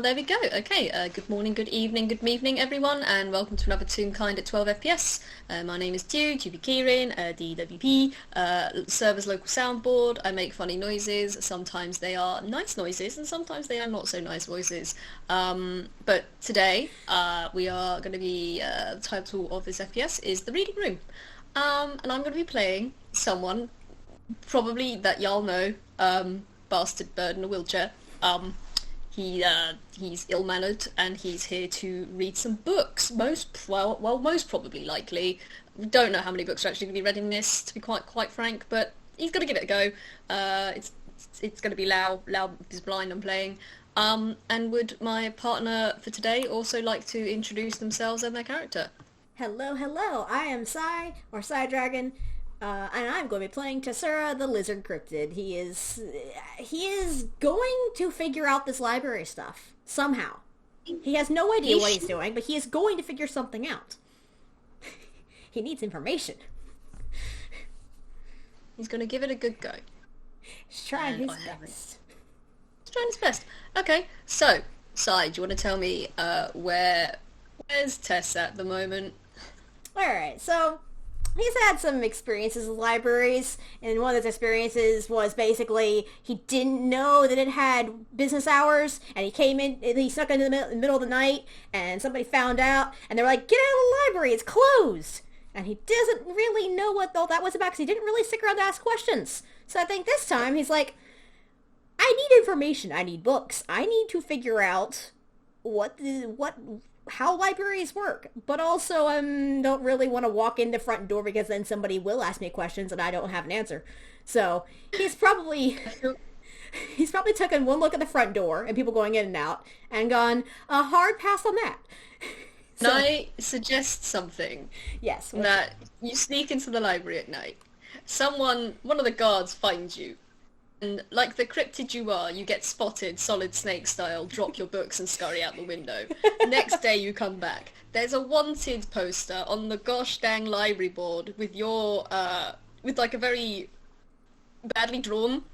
there we go. Okay, good morning, good evening, good evening, everyone, and welcome to another Toonkind at 12 FPS. My name is Dewp Kieran, DWP, server's local soundboard. I make funny noises. Sometimes they are nice noises, and sometimes they are not so nice voices. But today, we are going to be, the title of this FPS is The Reading Room. And I'm going to be playing someone, probably that y'all know, bastard bird in a wheelchair. He's ill-mannered and he's here to read some books. Most probably, likely. We don't know how many books are actually going to be read in this, to be quite frank, but he's going to give it a go. It's going to be Lao Vis Blind I'm playing. And would my partner for today also like to introduce themselves and their character? Hello, I am Psy, or Psy Dragon, and I'm going to be playing Tessura the Lizard Cryptid. He is going to figure out this library stuff, somehow. He has no idea what he's doing, but he is going to figure something out. He needs information. He's going to give it a good go. He's trying his best. He's trying his best. Okay, so, Psy, do you want to tell me, where's Tess at the moment? Alright, so he's had some experiences with libraries, and one of those experiences was basically he didn't know that it had business hours, and he snuck into the middle of the night, and somebody found out, and they were like, get out of the library, it's closed! And he doesn't really know what all that was about, because he didn't really stick around to ask questions. So I think this time he's like, I need information, I need books, I need to figure out how libraries work, but also don't really want to walk in the front door because then somebody will ask me questions and I don't have an answer. So he's probably taken one look at the front door and people going in and out and gone a hard pass on that. Can I suggest something? Yes. That you sneak into the library at night. One of the guards finds you. And like the cryptid you are, you get spotted, Solid Snake style, drop your books and scurry out the window. Next day you come back. There's a wanted poster on the gosh dang library board with your, with like a very badly drawn,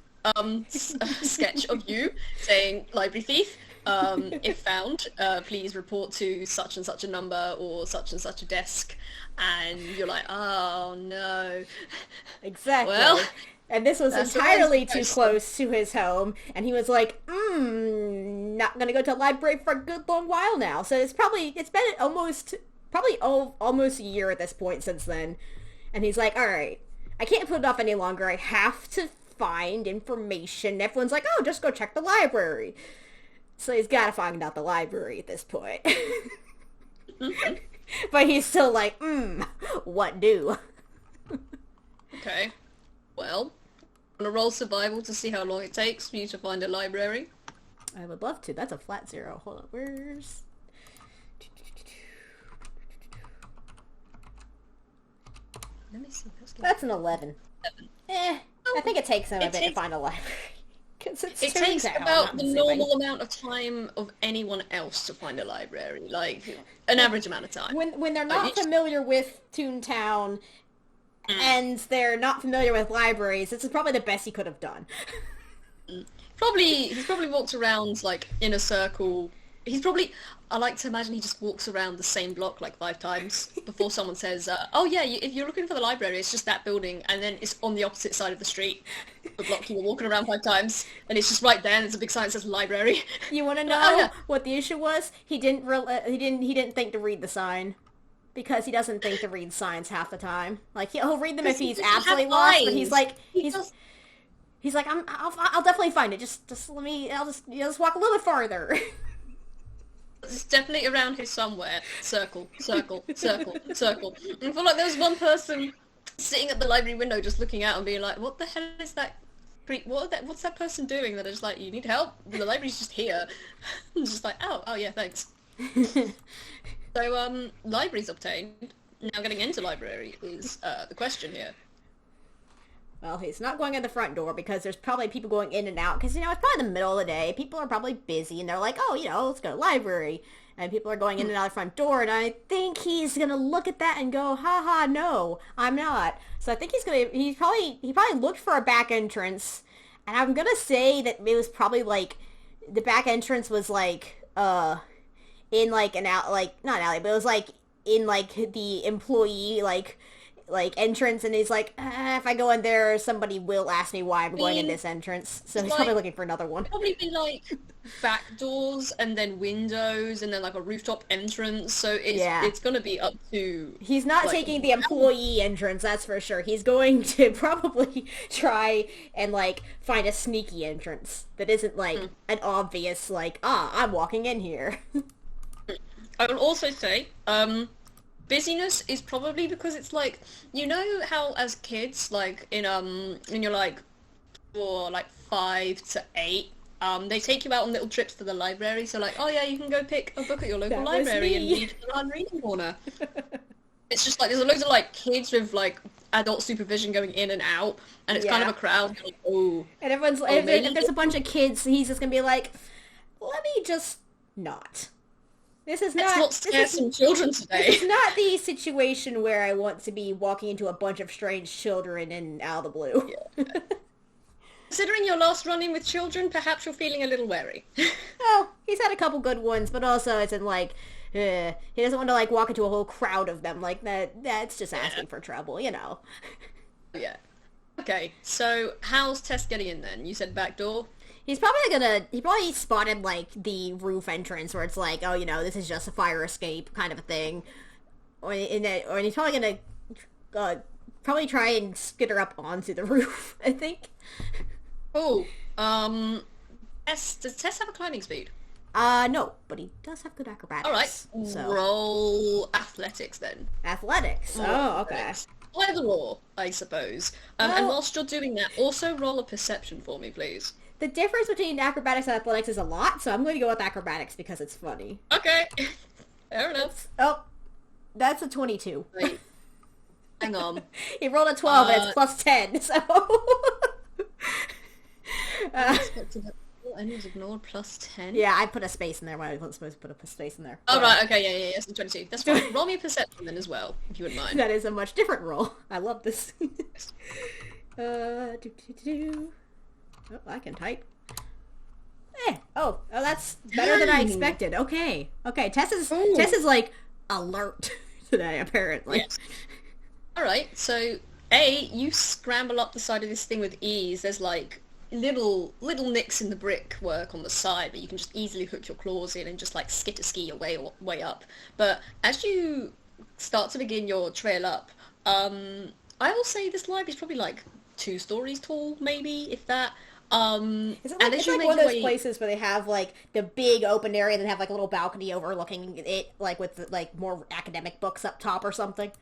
sketch of you saying, library thief, if found, please report to such and such a number or such and such a desk. And you're like, oh no. Exactly. Well... And this was entirely too close to his home, and he was like, not gonna go to a library for a good long while now. So it's been almost a year at this point since then. And he's like, alright, I can't put it off any longer, I have to find information. Everyone's like, oh, just go check the library. So he's gotta find out the library at this point. But he's still like, what do? Okay. Well, I'm gonna roll survival to see how long it takes for you to find a library. I would love to. That's a flat 0. Hold on, where's... Let me see. That's an 11. I think it takes him a bit to find a library. It takes about the normal amount of time of anyone else to find a library, like an average amount of time. When they're not familiar with Toontown, and they're not familiar with libraries, this is probably the best he could have done. He's probably walked around, like, in a circle. I like to imagine he just walks around the same block, like, 5 times before someone says, oh yeah, if you're looking for the library, it's just that building, and then it's on the opposite side of the street. The block you were walking around 5 times, and it's just right there, and there's a big sign that says library. You want to know what the issue was? He didn't think to read the sign. Because he doesn't think to read signs half the time. Like, he'll read them if he's absolutely lost, but he's like, I'll definitely find it. I'll just walk a little bit farther. It's definitely around here somewhere. Circle, circle, circle, circle. I feel like there was one person sitting at the library window just looking out and being like, what the hell is that? What's that person doing? That is like, you need help? The library's just here. I'm just like, oh yeah, thanks. So, libraries obtained. Now getting into library is, the question here. Well, he's not going in the front door because there's probably people going in and out because, it's probably the middle of the day. People are probably busy and they're like, oh, let's go to the library. And people are going in and out the front door and I think he's going to look at that and go, haha, no, I'm not. So I think he probably looked for a back entrance and I'm going to say that it was probably like, the back entrance was like in like an out like not an alley, but it was like in like the employee like entrance, and he's like, if I go in there, somebody will ask me why I'm going in this entrance. So he's probably looking for another one. Probably be like back doors and then windows and then like a rooftop entrance. So it's gonna be up to. He's not like, taking the employee entrance, that's for sure. He's going to probably try and like find a sneaky entrance that isn't like an obvious like, I'm walking in here. I will also say, busyness is probably because it's like, you know how as kids, like in when you're like for like 5 to 8, they take you out on little trips to the library. So like, oh yeah, you can go pick a book at your local library and read the live reading corner. It's just like there's loads of like kids with like adult supervision going in and out, and it's kind of a crowd. Like, oh, and everyone's if there's a bunch of kids, he's just gonna be like, let me just not. This is not scare some children today. This is not the situation where I want to be walking into a bunch of strange children and out of the blue. Yeah. Considering your last run-in with children, perhaps you're feeling a little wary. Well, he's had a couple good ones, but also it's in like, he doesn't want to like walk into a whole crowd of them like that. That's just asking for trouble, you know. Yeah. Okay, so how's Tess getting in then? You said back door? He probably spotted, like, the roof entrance where it's like, oh, you know, this is just a fire escape kind of a thing. Or he's probably gonna, probably try and skitter up onto the roof, I think. Oh, does Tess have a climbing speed? No, but he does have good acrobatics. Alright, so. Roll athletics then. Athletics? Oh, okay. Either or, I suppose. And whilst you're doing that, also roll a perception for me, please. The difference between acrobatics and athletics is a lot, so I'm going to go with acrobatics because it's funny. Okay. Fair enough. Oh, that's a 22. Wait. Hang on. He rolled a 12 and it's plus 10, so... And he's ignored plus 10? Yeah, I put a space in there when I wasn't supposed to put a space in there. Oh, right, okay, yeah, so 22. That's fine. Roll me a perception then as well, if you wouldn't mind. That is a much different roll. I love this. Oh, I can type. Oh, that's better than I expected. Okay. Tess is like alert today, apparently. Yes. Alright, so you scramble up the side of this thing with ease. There's like little nicks in the brickwork on the side, but you can just easily hook your claws in and just like ski your way up. But as you start to begin your trail up, I will say this library is probably like 2 stories tall, maybe, if that. It's like one of those places where they have like the big open area and then have like a little balcony overlooking it, like with like more academic books up top or something.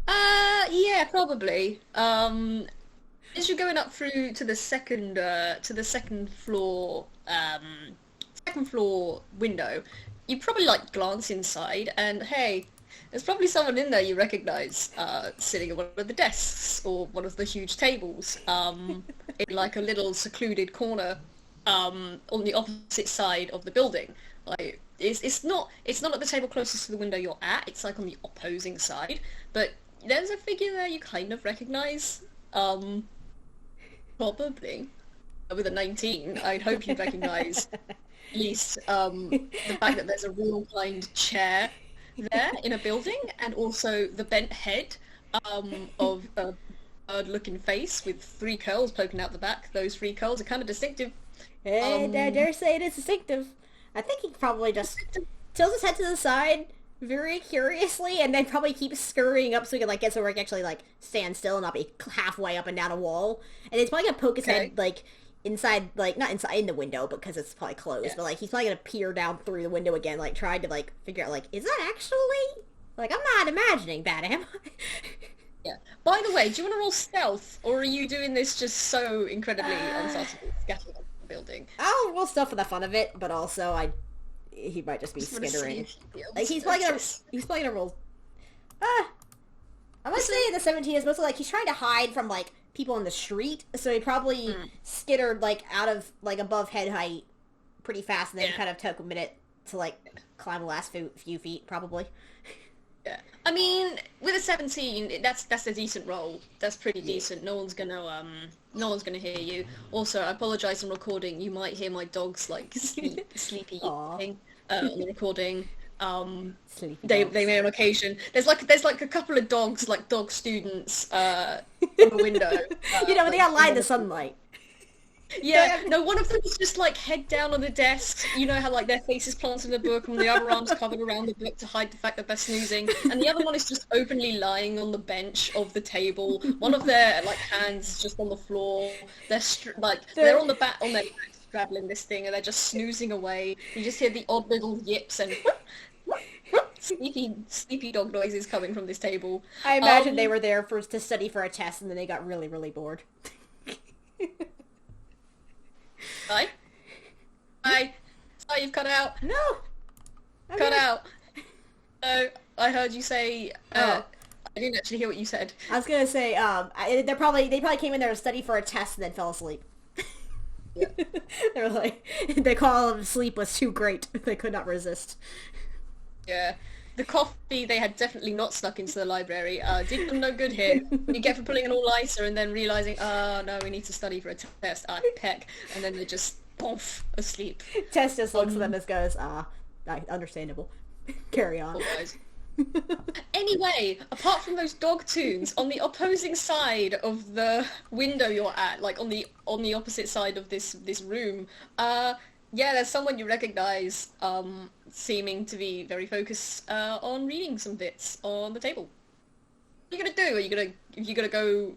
Yeah, probably. As you're going up through to the second floor window, you probably like glance inside, and hey, there's probably someone in there you recognise, sitting at one of the desks or one of the huge tables, in like a little secluded corner, on the opposite side of the building. Like it's not at the table closest to the window you're at. It's like on the opposing side, but there's a figure there you kind of recognise. Probably with a 19, I'd hope you'd recognise at least the fact that there's a real reclined chair there in a building, and also the bent head of a bird-looking face with 3 curls poking out the back. Those 3 curls are kind of distinctive. And I dare say it is distinctive. I think he probably just tilts his head to the side very curiously, and then probably keeps scurrying up so he can like get somewhere he can actually like stand still and not be halfway up and down a wall. And he's probably gonna poke his head like inside, like not inside in the window because it's probably closed, but like he's probably gonna peer down through the window again, like trying to like figure out like, is that actually, like, I'm not imagining that, am I? Yeah. By the way, do you want to roll stealth, or are you doing this just so incredibly unsubtle, scattering on the building? I'll roll stealth for the fun of it, but also he might just be skittering. Like he's probably gonna roll. I'm gonna say the 17 is mostly like he's trying to hide from like people in the street, so he probably skittered like out of like above head height pretty fast, and then kind of took a minute to like climb the last few feet, probably. Yeah, I mean, with a 17, that's a decent roll. That's pretty Yeah. decent. No one's gonna hear you. Also, I apologize on recording. You might hear my dogs like sleepy Aw. eating on the recording. Sleepy They dogs. may on occasion. There's like a couple of dogs, like dog students, on the window. You know, they got light in the one of them- sunlight. Yeah, no, one of them is just like head down on the desk. You know how like their face is planted in the book and the other arm's covered around the book to hide the fact that they're snoozing. And the other one is just openly lying on the bench of the table. One of their like hands is just on the floor. They're on the back on their back straddling this thing and they're just snoozing away. You just hear the odd little yips and sleepy dog noises coming from this table. I imagine they were there to study for a test, and then they got really, really bored. Hi. Hi. Sorry, you've cut out. No. Cut out. No, I heard you say. Oh. I didn't actually hear what you said. I was gonna say, they probably came in there to study for a test and then fell asleep. Yeah. They were like, the call of sleep was too great. They could not resist. Yeah. The coffee they had definitely not snuck into the library. Did them no good here. You get for pulling an all-nighter and then realizing, oh no, we need to study for a test. Peck. And then they just, poof, asleep. Tess just looks at them and goes, understandable. Carry on. Poor guys. Anyway, apart from those dog tunes, on the opposing side of the window you're at, like on the opposite side of this room, yeah, there's someone you recognize, seeming to be very focused on reading some bits on the table. What are you gonna do? Are you gonna go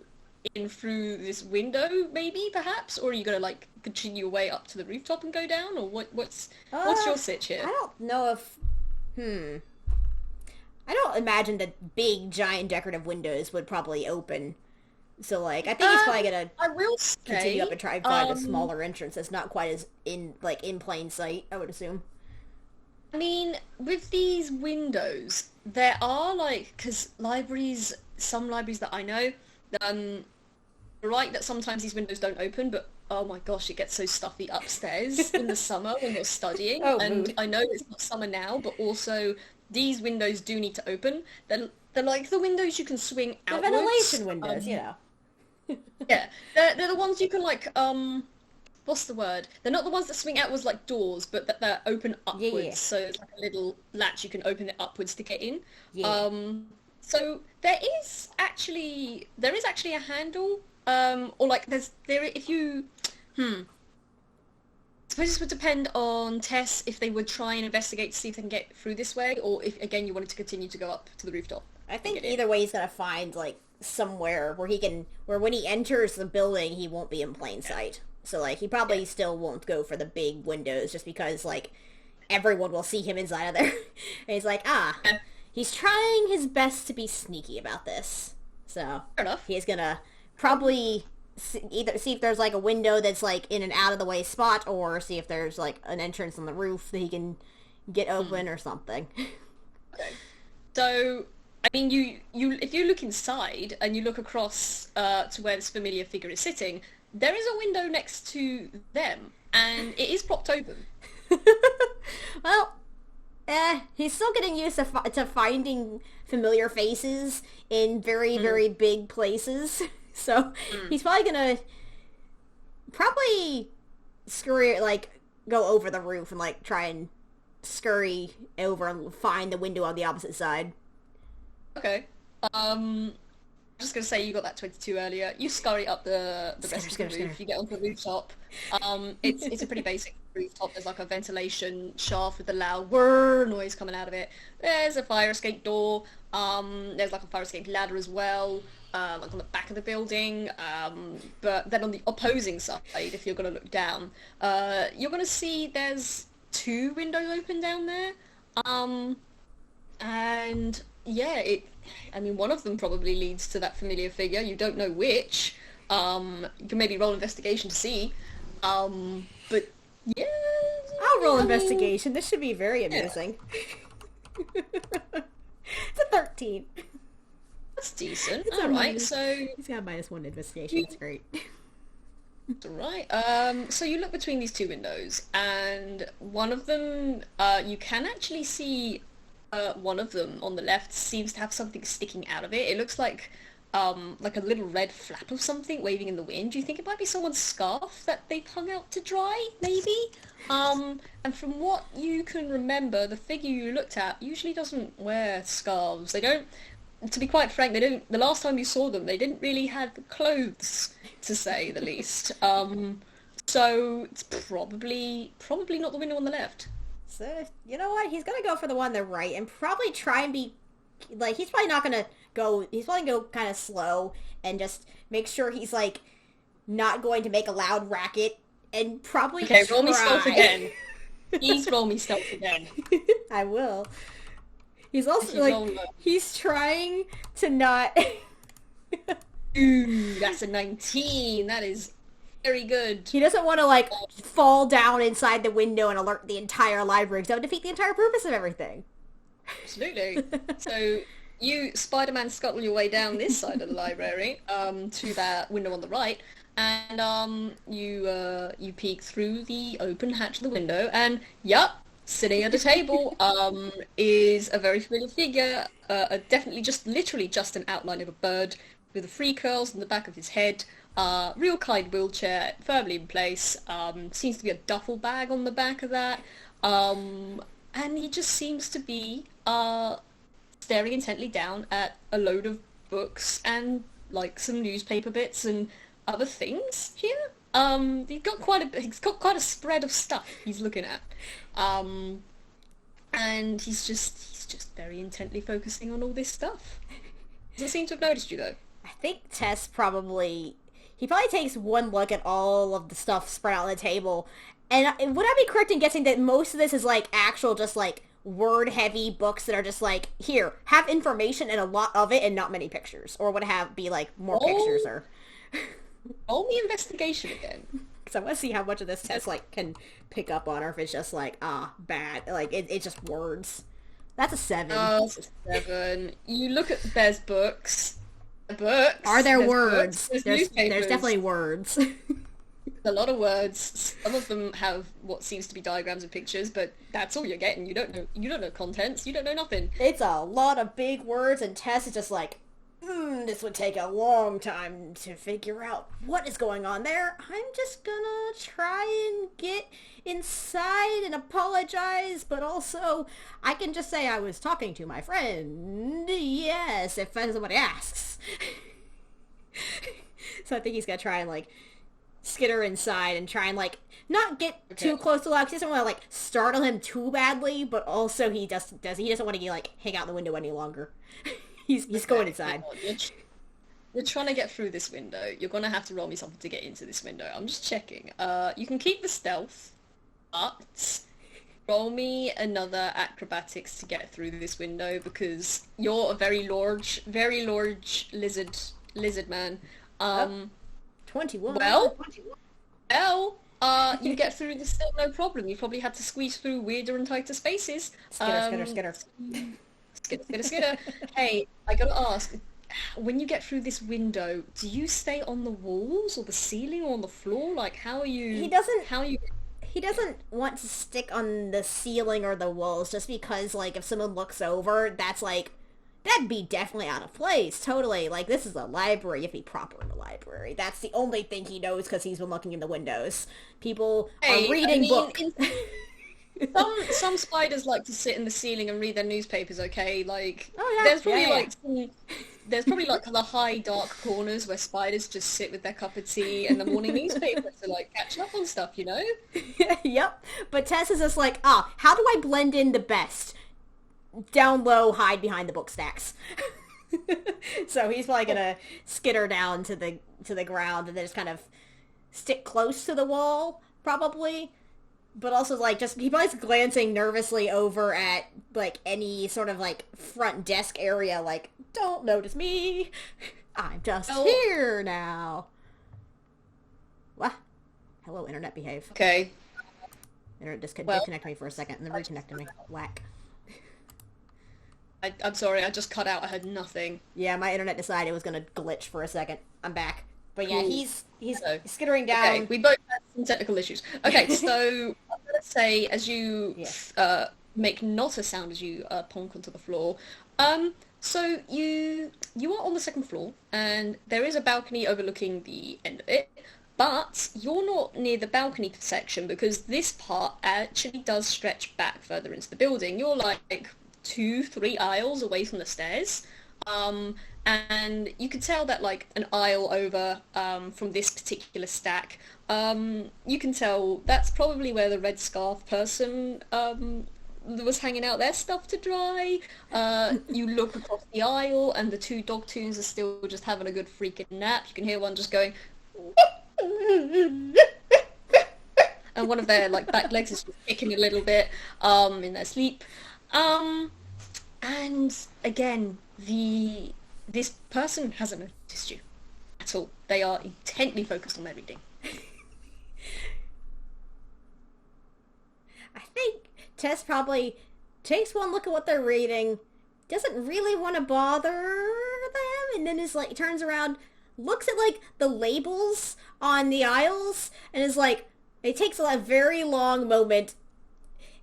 in through this window, maybe, perhaps, or are you gonna like continue your way up to the rooftop and go down, or what's your sitch here? I don't know if... I don't imagine that big, giant, decorative windows would probably open. So, like, I think he's probably gonna I will say, continue up and try and find a smaller entrance that's not quite as in plain sight, I would assume. I mean, with these windows, there are like, because some libraries that I know, you're right that sometimes these windows don't open, but oh my gosh, it gets so stuffy upstairs in the summer when you're studying. Oh, and mood. I know it's not summer now, but also these windows do need to open. They're like the windows you can swing The outwards. ventilation windows, you know. Yeah, they're the ones you can like, what's the word? They're not the ones that swing outwards like doors, but that they're open upwards. Yeah. So it's like a little latch you can open it upwards to get in. Yeah. So there is actually a handle, or like if you, I suppose this would depend on Tess if they would try and investigate to see if they can get through this way, or if again you wanted to continue to go up to the rooftop. I think either way he's gonna find, like, somewhere where when he enters the building, he won't be in plain sight. So, like, he probably still won't go for the big windows just because, like, everyone will see him inside of there. And he's like, he's trying his best to be sneaky about this. So, Fair enough. he's gonna probably either see if there's, like, a window that's, like, in an out-of-the-way spot, or see if there's, like, an entrance on the roof that he can get open or something. Okay. So, I mean, you if you look inside and you look across to where this familiar figure is sitting, there is a window next to them, and it is propped open. Well, he's still getting used to finding familiar faces in very, very big places. So he's probably gonna scurry, like, go over the roof and, like, try and scurry over and find the window on the opposite side. Okay. I'm just gonna say you got that 22 earlier. You scurry up the rest of the roof. You get onto the rooftop. It's a pretty basic rooftop. There's like a ventilation shaft with a loud whir noise coming out of it. There's a fire escape door. There's like a fire escape ladder as well. Like on the back of the building. But then on the opposing side, if you're gonna look down, you're gonna see there's 2 windows open down there. And yeah, I mean, one of them probably leads to that familiar figure. You don't know which. You can maybe roll investigation to see. But yeah. I'll roll investigation. This should be very amusing. Yeah. It's a 13. That's decent. It's Alright, so... He's got -1 investigation. That's great. Alright, so you look between these 2 windows, and one of them, you can actually see one of them on the left seems to have something sticking out of it. It looks like a little red flap of something waving in the wind. Do you think it might be someone's scarf that they've hung out to dry, maybe? And from what you can remember, the figure you looked at usually doesn't wear scarves. They don't, to be quite frank, they don't, the last time you saw them, they didn't really have clothes, to say the least. So it's probably not the window on the left. So, you know what? He's gonna go for the one on the right and probably try and be, like, he's probably not gonna go, he's probably gonna go kind of slow and just make sure he's, like, not going to make a loud racket and probably Okay, roll me stealth again. Please roll me stealth again. I will. He's also, like, he's trying to not... Ooh, that's a 19. That is very good. He doesn't want to, like, fall down inside the window and alert the entire library, because that would defeat the entire purpose of everything. Absolutely. So you Spider-Man scuttle your way down this side of the library to that window on the right, and you peek through the open hatch of the window, and yup, sitting at a table is a very familiar figure, definitely literally just an outline of a bird with the free curls in the back of his head. Real kind wheelchair, firmly in place. Seems to be a duffel bag on the back of that. And he just seems to be staring intently down at a load of books and like some newspaper bits and other things here. He's got quite a spread of stuff he's looking at. And he's just very intently focusing on all this stuff. Doesn't seem to have noticed you though. I think Tess probably takes one look at all of the stuff spread out on the table, and would I be correct in guessing that most of this is like actual just like word-heavy books that are just like, here, have information and a lot of it and not many pictures, or would it be like more pictures or... Roll me investigation again. Because I want to see how much of this Tess like can pick up on, or if it's just like, bad, like it's just words. That's a 7. Oh, it's a 7. You look at there's books. Are there words? Books, there's definitely words. A lot of words. Some of them have what seems to be diagrams and pictures, but that's all you're getting. You don't know contents. You don't know nothing. It's a lot of big words, and Tess is just like, this would take a long time to figure out what is going on there. I'm just gonna try and get inside and apologize, but also I can just say I was talking to my friend. Yes, if somebody asks. So I think he's gonna try and like skitter inside and try and like not get too close to Lao, because he doesn't want to like startle him too badly, but also he doesn't want to like hang out the window any longer. He's going inside. You're trying to get through this window. You're gonna have to roll me something to get into this window. I'm just checking. You can keep the stealth, but roll me another acrobatics to get through this window, because you're a very large lizard man. 21. Well, you get through this still no problem. You probably had to squeeze through weirder and tighter spaces. Skitter. Skitter. Hey, I gotta ask, when you get through this window, do you stay on the walls or the ceiling or on the floor? Like, how are you... He doesn't want to stick on the ceiling or the walls, just because, like, if someone looks over, that's like, that'd be definitely out of place. Totally. Like, this is a library. You have to be proper in a library. That's the only thing he knows, because he's been looking in the windows. People are reading books. Some spiders like to sit in the ceiling and read their newspapers, okay? Like, oh, yeah. There's probably like the high dark corners where spiders just sit with their cup of tea and the morning newspaper to like catch up on stuff, you know? Yep. But Tess is just like, how do I blend in the best? Down low, hide behind the book stacks. So he's probably gonna skitter down to the ground and then just kind of stick close to the wall, probably. But also, like, he probably's glancing nervously over at, like, any sort of, like, front desk area, like, don't notice me. I'm just here now. What? Hello, internet, behave. Okay. Internet disconnected me for a second, and then reconnected me. Whack. I'm sorry, I just cut out. I heard nothing. Yeah, my internet decided it was gonna glitch for a second. I'm back. But yeah, he's skittering down. Okay, we both had some technical issues. Okay, so I'm gonna say as you make not a sound as you plonk onto the floor. So you are on the second floor, and there is a balcony overlooking the end of it. But you're not near the balcony section because this part actually does stretch back further into the building. You're like 2, 3 aisles away from the stairs. And you can tell that like an aisle over from this particular stack, you can tell that's probably where the red scarf person was hanging out their stuff to dry. You look across the aisle and the 2 dog tunes are still just having a good freaking nap. You can hear one just going and one of their like back legs is just kicking a little bit in their sleep. And again, this person hasn't noticed you at all. They are intently focused on their reading. I think Tess probably takes one look at what they're reading, doesn't really want to bother them, and then is like, turns around, looks at like the labels on the aisles, and is like, it takes a very long moment,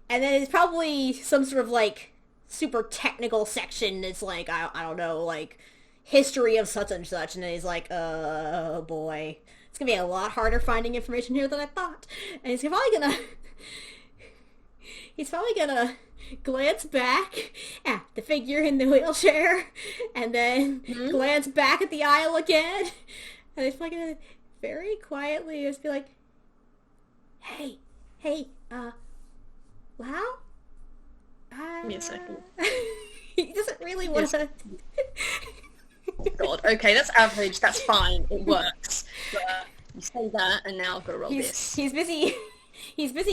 and then it's probably some sort of like super technical section that's like, I don't know, like history of such and such, and then he's like, oh boy, it's gonna be a lot harder finding information here than I thought. And he's probably gonna glance back at the figure in the wheelchair, and then glance back at the aisle again, and he's probably gonna very quietly just be like, hey, Lao? Give me a second. He doesn't really want to... God, okay, that's average, that's fine, it works. But you say that, and now I've got to roll this. He's busy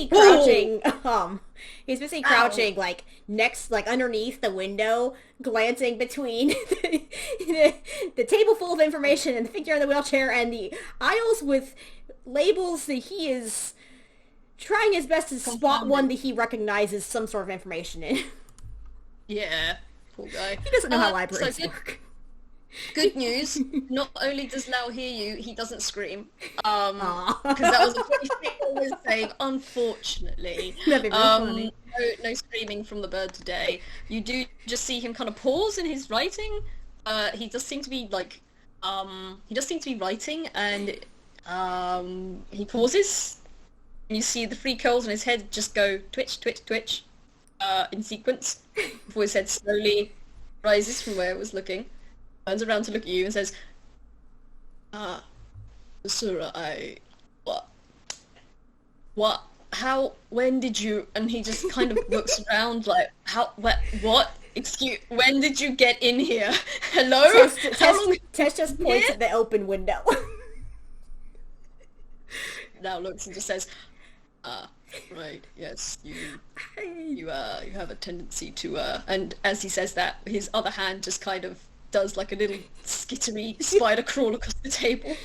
crouching, he's busy crouching, like, next, like, underneath the window, glancing between the table full of information and the figure in the wheelchair and the aisles with labels that he is trying his best to spot one that he recognizes some sort of information in. Yeah, poor guy. He doesn't know how libraries work. Good news, not only does Lao hear you, he doesn't scream. Because that was a pretty frequent save, unfortunately. That'd be really funny. No screaming from the bird today. You do just see him kind of pause in his writing. He does seem to be like, writing, and he pauses. And you see the 3 curls on his head just go twitch, twitch, twitch, in sequence, before his head slowly rises from where it was looking, turns around to look at you and says, Tessura, when did you, and he just kind of looks around like, what? Excuse, when did you get in here? Hello? Tess just points at the open window. Now looks and just says, right, yes, you have a tendency to, and as he says that, his other hand just kind of does like a little skittery spider crawl across the table.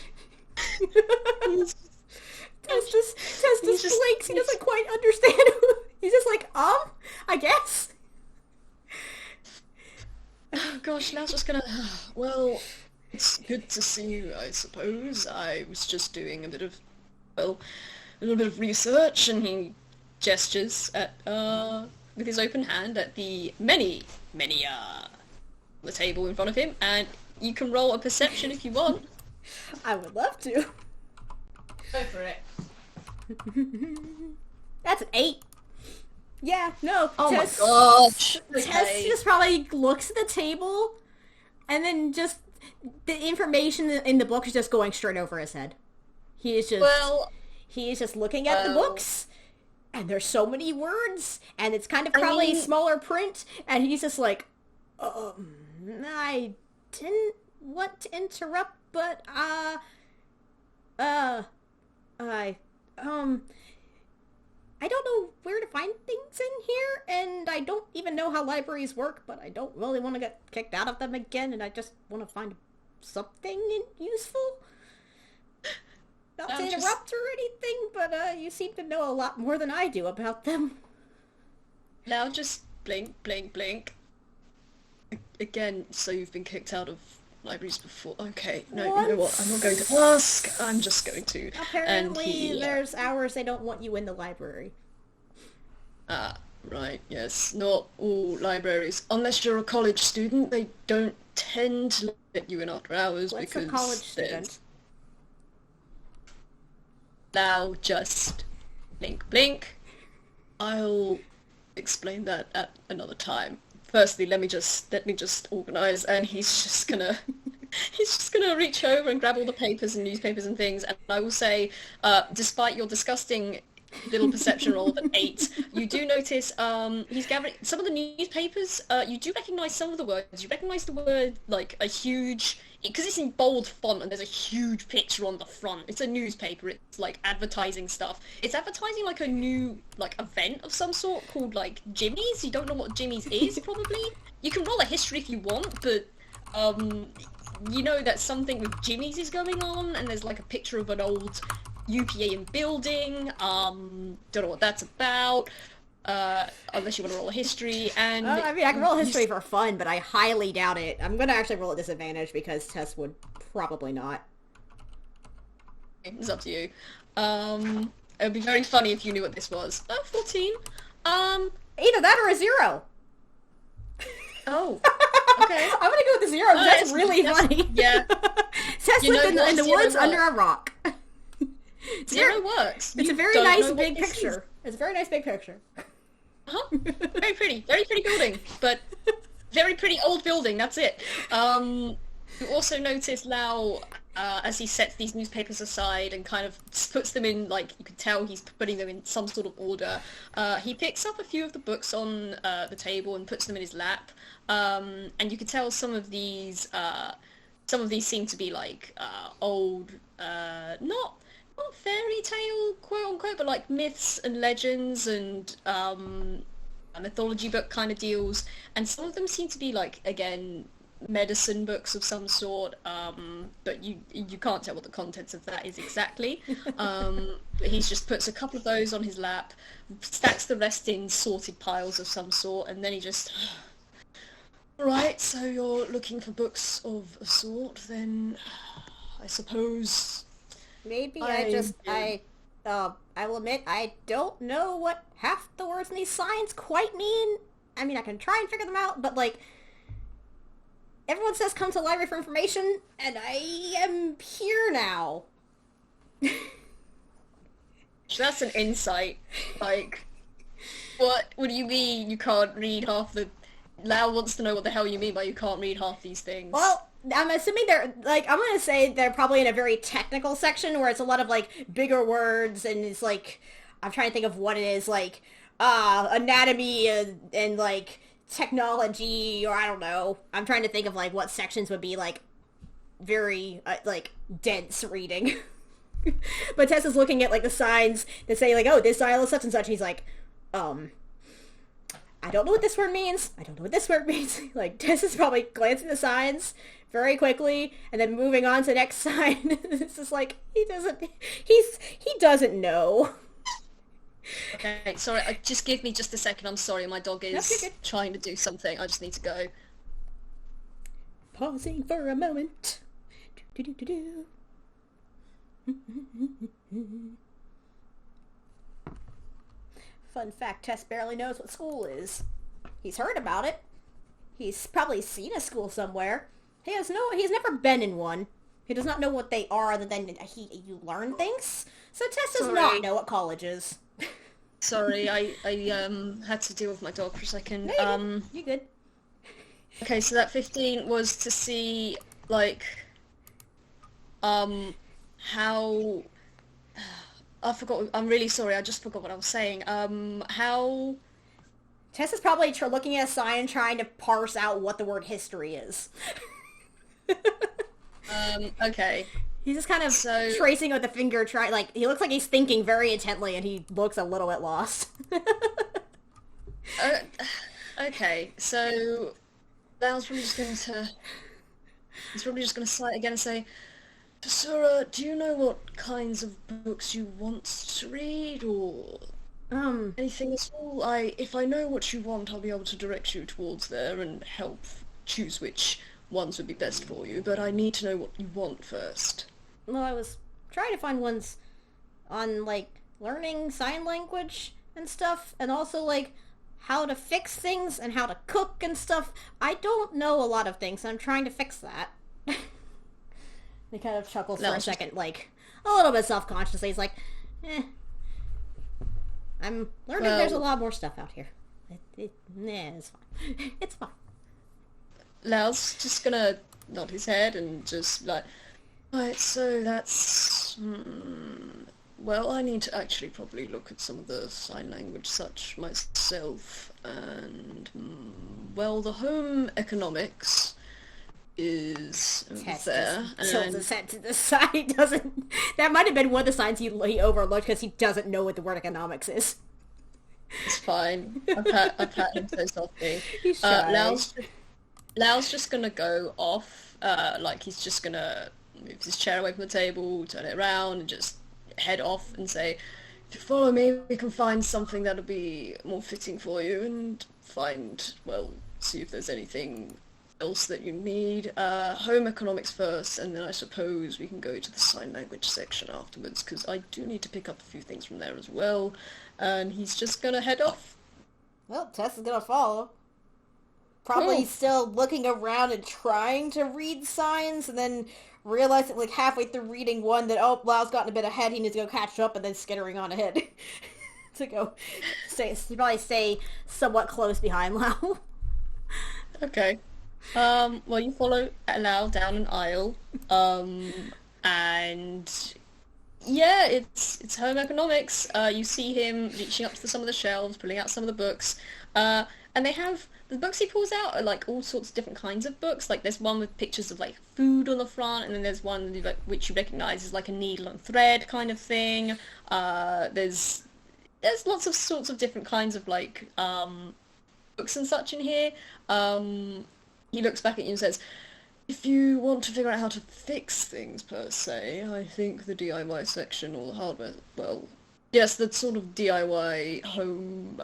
Tess just blinks, he doesn't quite understand. He's just like, I guess. Oh gosh, now it's just gonna, well, it's good to see you, I suppose. I was just doing a little bit of research, and he gestures at, with his open hand at the many, the table in front of him, and you can roll a perception if you want. I would love to. Go for it. That's an 8. Yeah, no. Oh my gosh. Tess just probably looks at the table, and then just the information in the book is just going straight over his head. He is just looking at the books, and there's so many words, and it's kind of probably smaller print, and he's just like, I didn't want to interrupt, but, I don't know where to find things in here, and I don't even know how libraries work, but I don't really want to get kicked out of them again, and I just want to find something useful. Not to interrupt or anything, but you seem to know a lot more than I do about them. Now just blink, blink, blink. Again, so you've been kicked out of libraries before. Okay, no, you know what? I'm not going to ask. I'm just going to. Apparently, there's hours they don't want you in the library. Right, yes. Not all libraries. Unless you're a college student, they don't tend to let you in after hours What's a college because student? there's now just blink blink. I'll explain that at another time. Firstly, let me just organize, and he's just gonna reach over and grab all the papers and newspapers and things, and I will say, despite your disgusting little perception roll of an 8, you do notice he's gathering some of the newspapers. You do recognize some of the words. You recognize the word like a huge, because it's in bold font and there's a huge picture on the front. It's a newspaper. It's like advertising stuff. It's advertising like a new like event of some sort called like Jimmy's. You don't know what Jimmy's is probably. You can roll a history if you want, but um you know that something with Jimmy's is going on, and there's like a picture of an old UPA building. Don't know what that's about. Unless you want to roll a history, and I mean, I can roll history for fun, but I highly doubt it. I'm gonna actually roll at disadvantage because Tess would probably not. it's up to you. It would be very funny if you knew what this was. 14. Either that or a 0. Oh, okay. I'm gonna go with the 0. That's really funny. Yeah. Tess You know lived what? in the Zero woods works. under a rock. Zero works. It's a You very don't nice know what big this is. picture. It's a very nice big picture. Huh? Very pretty building, but very pretty old building. That's it. You also notice Lao, as he sets these newspapers aside and kind of puts them in, like, you can tell he's putting them in some sort of order. He picks up a few of the books on the table and puts them in his lap. And you can tell some of these seem to be like old, not fairy tale, quote unquote, but like myths and legends and a mythology book kind of deals. And some of them seem to be like, again, medicine books of some sort, but you can't tell what the contents of that is exactly. But he just puts a couple of those on his lap, stacks the rest in sorted piles of some sort, and then he just... Right, so you're looking for books of a sort, then I suppose... Maybe I I will admit I don't know what half the words in these signs quite mean. I mean, I can try and figure them out, but like, everyone says come to the library for information, and I am here now. So that's an insight. Like, what do you mean you can't read half the... Lau wants to know what the hell you mean by you can't read half these things. Well, I'm assuming they're, like, I'm gonna say they're probably in a very technical section where it's a lot of, like, bigger words, and it's, like, I'm trying to think of what it is, like, anatomy and like, technology, or I don't know. I'm trying to think of, like, what sections would be, like, very, like, dense reading. But Tess is looking at, like, the signs that say, like, oh, this aisle is such and such, and he's like, I don't know what this word means. I don't know what this word means. Like, Tess is probably glancing at the signs very quickly and then moving on to the next sign. It's just like, he doesn't know. Okay, sorry, just give me just a second. I'm sorry, my dog is Nope, you're good. trying to do something. I just need to go. Pausing for a moment. Do-do-do-do. Fun fact, Tess barely knows what school is. He's heard about it. He's probably seen a school somewhere. He's never been in one. He does not know what they are other than you learn things. So Tess does Sorry. not know what college is. Sorry, I had to deal with my dog for a second. No, you good. Okay, so that 15 was to see, like, how... I forgot, I'm really sorry, I just forgot what I was saying. How... Tess is probably looking at a sign trying to parse out what the word history is. Okay. He's just kind of So- tracing with a finger, he looks like he's thinking very intently, and he looks a little bit lost. Okay, so... Val's probably just going to... He's probably just going to sigh again and say, Tessura, do you know what kinds of books you want to read, or anything at all? If I know what you want, I'll be able to direct you towards there and help choose which ones would be best for you, but I need to know what you want first. Well, I was trying to find ones on, like, learning sign language and stuff, and also, like, how to fix things and how to cook and stuff. I don't know a lot of things, and I'm trying to fix that. He kind of chuckles for a second, like, a little bit self-consciously. He's like, I'm learning there's a lot more stuff out here. It's fine. It's fine. Lao's just gonna nod his head and just like, right, so that's... well, I need to actually probably look at some of the sign language such myself, and, well, the home economics is Tess there, just tilts his head to the side. Doesn't... That might have been one of the signs he overlooked because he doesn't know what the word economics is. It's fine. I pat him so softly. He's shy. Lao's just gonna go off, like he's just gonna move his chair away from the table, turn it around, and just head off and say, if you follow me, we can find something that'll be more fitting for you, and find, well, see if there's anything else that you need. Home economics first, and then I suppose we can go to the sign language section afterwards, because I do need to pick up a few things from there as well. And he's just gonna head off. Well, Tess is gonna follow. Probably still looking around and trying to read signs, and then realizing, like, halfway through reading one that, oh, Lao's gotten a bit ahead, he needs to go catch up, and then skittering on ahead. To go probably stay somewhat close behind Lao. Okay. Well, you follow Lao down an aisle, and yeah, it's home economics. You see him reaching up to some of the shelves, pulling out some of the books, and they have the books he pulls out are like all sorts of different kinds of books. Like there's one with pictures of like food on the front, and then there's one like which you recognise as like a needle and thread kind of thing. There's lots of sorts of different kinds of like books and such in here. He looks back at you and says, if you want to figure out how to fix things per se, I think the DIY section or the hardware, well, yes, the sort of DIY home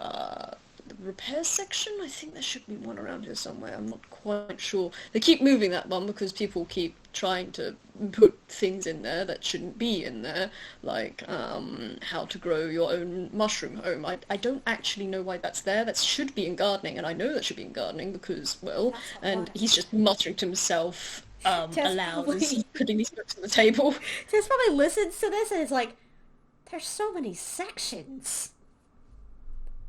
repair section, I think there should be one around here somewhere. I'm not quite sure. They keep moving that one because people keep trying to put things in there that shouldn't be in there, like how to grow your own mushroom home. I don't actually know why that's there. That should be in gardening, and I know that should be in gardening because, well, and he's just muttering to himself aloud as he's putting these books on the table. Tess probably listens to this and is like, there's so many sections.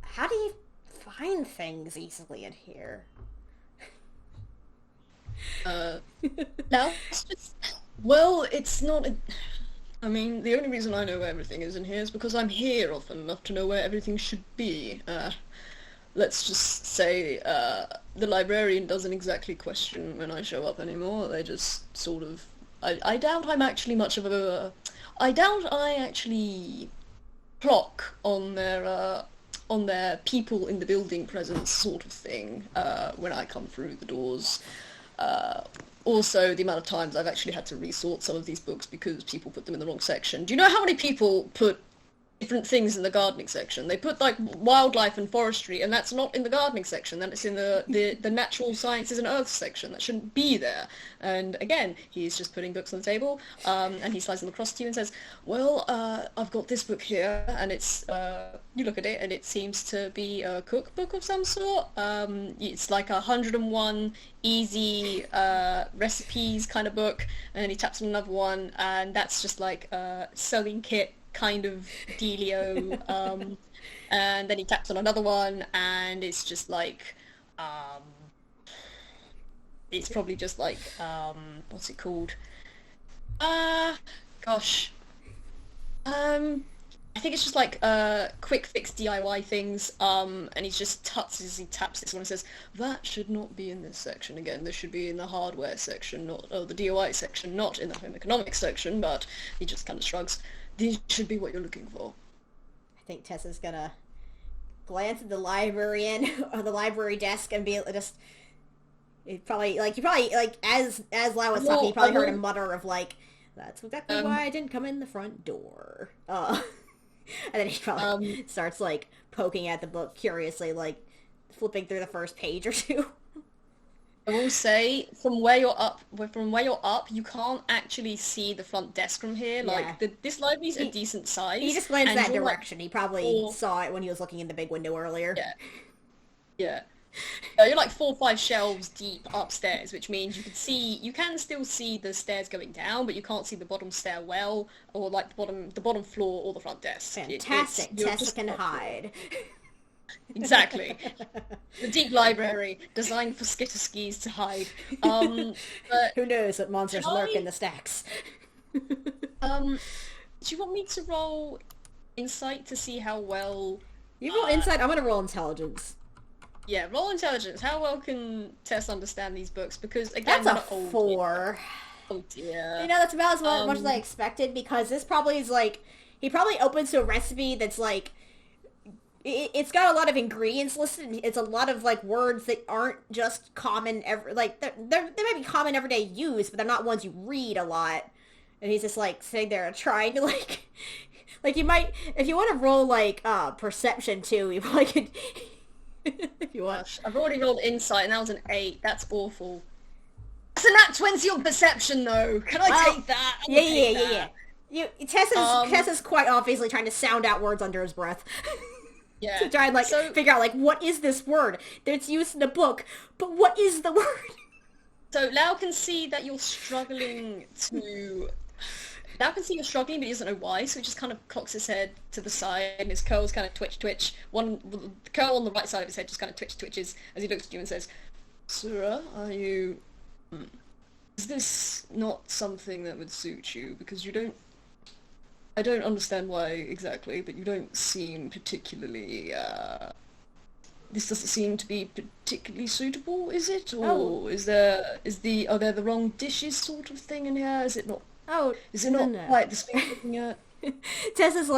How do you find things easily in here? Now, it's just... Well, it's not... I mean, the only reason I know where everything is in here is because I'm here often enough to know where everything should be. Let's just say, the librarian doesn't exactly question when I show up anymore. They just sort of... I doubt I'm actually much of a... I doubt I actually clock on their people in the building presence sort of thing when I come through the doors. Also, the amount of times I've actually had to resort some of these books because people put them in the wrong section. Do you know how many people put different things in the gardening section? They put, like, wildlife and forestry, and that's not in the gardening section. Then it's in the natural sciences and earth section. That shouldn't be there. And again, he's just putting books on the table, and he slides them across to you and says, well, I've got this book here, and it's, you look at it, and it seems to be a cookbook of some sort. It's like 101 easy recipes kind of book, and then he taps on another one, and that's just like a sewing kit kind of dealio, and then he taps on another one, and it's just like, it's probably just like, what's it called? Gosh. I think it's just like quick fix DIY things, and he just taps this one and says, that should not be in this section again. This should be in the hardware section, not the DIY section, not in the home economics section, but he just kind of shrugs. These should be what you're looking for. I think Tessa's gonna glance at the librarian or the library desk and be just... You probably as Lao was talking, you probably heard a mutter of like, that's exactly why I didn't come in the front door. And then he probably starts like poking at the book curiously, like flipping through the first page or two. I will say, from where you're up, you can't actually see the front desk from here. Yeah. Like, this library's a decent size. He just glanced that you're, direction. He probably saw it when he was looking in the big window earlier. Yeah. Yeah. You're like 4 or 5 shelves deep upstairs, which means you can still see the stairs going down, but you can't see the bottom stairwell or like the bottom floor or the front desk. Fantastic. You're Tessa just can not sure. hide. Exactly. The deep library designed for skitterskis to hide. But Who knows what monsters can lurk I in the stacks? do you want me to roll insight to see how well You roll insight, I'm gonna roll intelligence. yeah, roll intelligence. How well can Tess understand these books? Because again, That's a they're not old. 4. Oh dear. You know, that's about as much as I expected, because this probably is like, he probably opens to a recipe that's like, it's got a lot of ingredients listed. It's a lot of like words that aren't just common like they might be common everyday use, but they're not ones you read a lot. And he's just like sitting there trying to like you might, if you want to roll like perception too, you probably could if you want. Gosh, I've already rolled insight and that was an 8. That's awful. That's a nat 20 on perception though. Can I take that? I'll take that. Tessa's quite obviously trying to sound out words under his breath. Yeah. To try and figure out what is this word that's used in a book, but what is the word? So Lao can see that you're struggling to... Lao can see you're struggling, but he doesn't know why, so he just kind of cocks his head to the side, and his curls kind of twitch. The curl on the right side of his head just kind of twitches as he looks at you and says, Tessura, are you... Is this not something that would suit you? Because you don't... I don't understand why exactly, but you don't seem particularly, this doesn't seem to be particularly suitable, is it? Or are there the wrong dishes sort of thing in here? Is it not? Oh, is it not quite the thing you're looking at? Tess's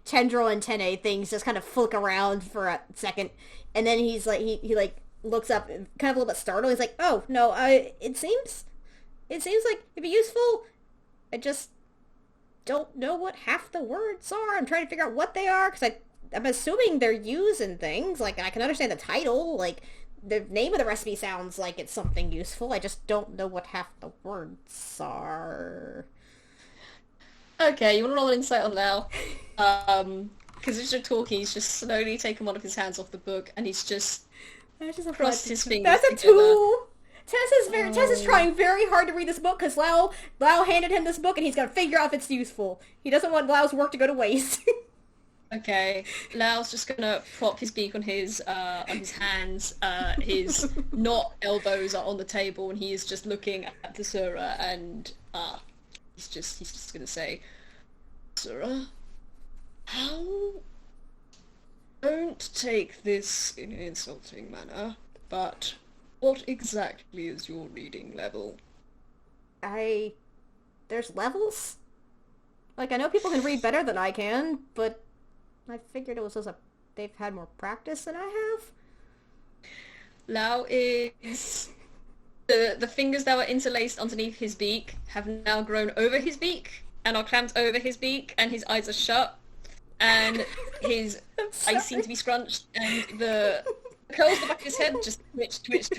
tendril antennae things just kind of flick around for a second, and then he's like, he looks up, kind of a little bit startled. He's like, oh no, it seems like it'd be useful. I just don't know what half the words are. I'm trying to figure out what they are, because I'm assuming they're using things. Like, I can understand the title, like, the name of the recipe sounds like it's something useful. I just don't know what half the words are. Okay, you want to roll an insight on Lao? Because as you're talking, he's just slowly taken one of his hands off the book, and he's just crossed his fingers That's a together. 2! Tess is trying very hard to read this book because Lao handed him this book and he's got to figure out if it's useful. He doesn't want Lao's work to go to waste. Okay, Lao's just gonna prop his beak on his hands. His not elbows are on the table, and he is just looking at Tessura, and he's just gonna say, Tessura, how? Don't take this in an insulting manner, but what exactly is your reading level? There's levels? Like, I know people can read better than I can, but I figured it was just they've had more practice than I have. Lao is... The fingers that were interlaced underneath his beak have now grown over his beak, and are clamped over his beak, and his eyes are shut, and his eyes seem to be scrunched, and the curls at the back of his head just twitch.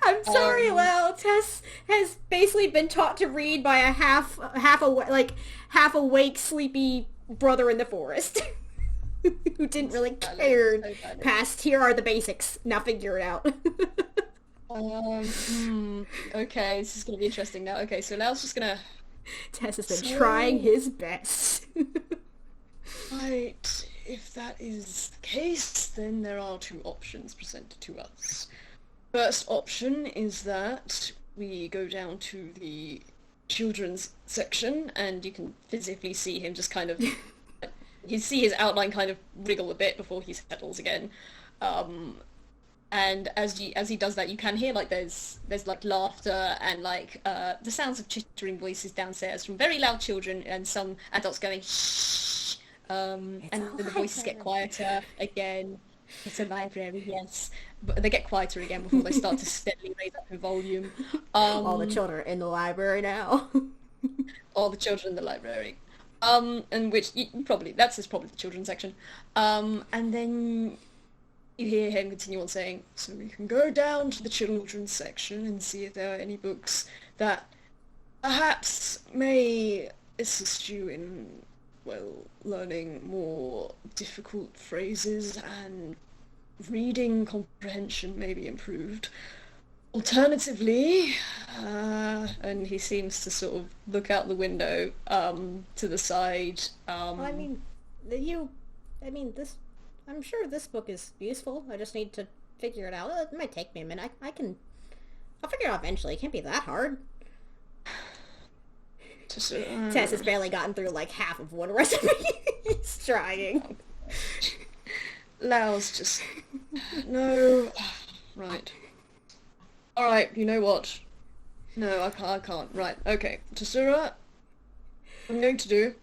I'm sorry, Lao. Tess has basically been taught to read by a half awake, sleepy brother in the forest who didn't really care past here are the basics. Now figure it out. Okay, this is gonna be interesting now. Okay, so Lao's just gonna... Tess has been trying his best. Right. If that is the case, then there are 2 options presented to us. First option is that we go down to the children's section, and you can physically see him just kind of... you see his outline kind of wriggle a bit before he settles again. And as he does that, you can hear there's laughter and the sounds of chittering voices downstairs from very loud children and some adults going shh. And then the voices get quieter again. It's a library, yes. But they get quieter again before they start to steadily raise up in volume. All the children in the library now. All the children in the library. And which that's probably the children's section. And then you hear him continue on saying, so we can go down to the children's section and see if there are any books that perhaps may assist you in, learning more difficult phrases and reading comprehension may be improved. Alternatively, and he seems to sort of look out the window, to the side. Well, I mean, this. I'm sure this book is useful. I just need to figure it out. It might take me a minute. I'll figure it out eventually. It can't be that hard. Tess has barely gotten through like half of one recipe. He's trying. Lao's just... No. Right. Alright, you know what? No, I can't. Right, okay. Tessura, what I'm going to do...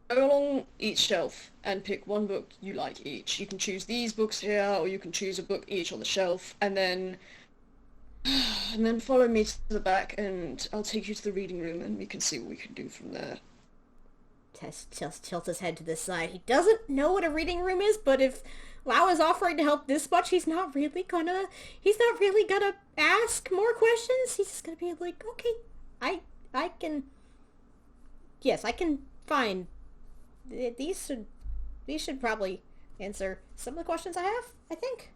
Go along each shelf and pick one book you like each. You can choose these books here, or you can choose a book each on the shelf, and then follow me to the back, and I'll take you to the reading room, and we can see what we can do from there. Tess just tilts his head to the side. He doesn't know what a reading room is, but if Lao is offering to help this much, he's not really gonna ask more questions. He's just gonna be like, okay, I can find, these should probably answer some of the questions I have, I think.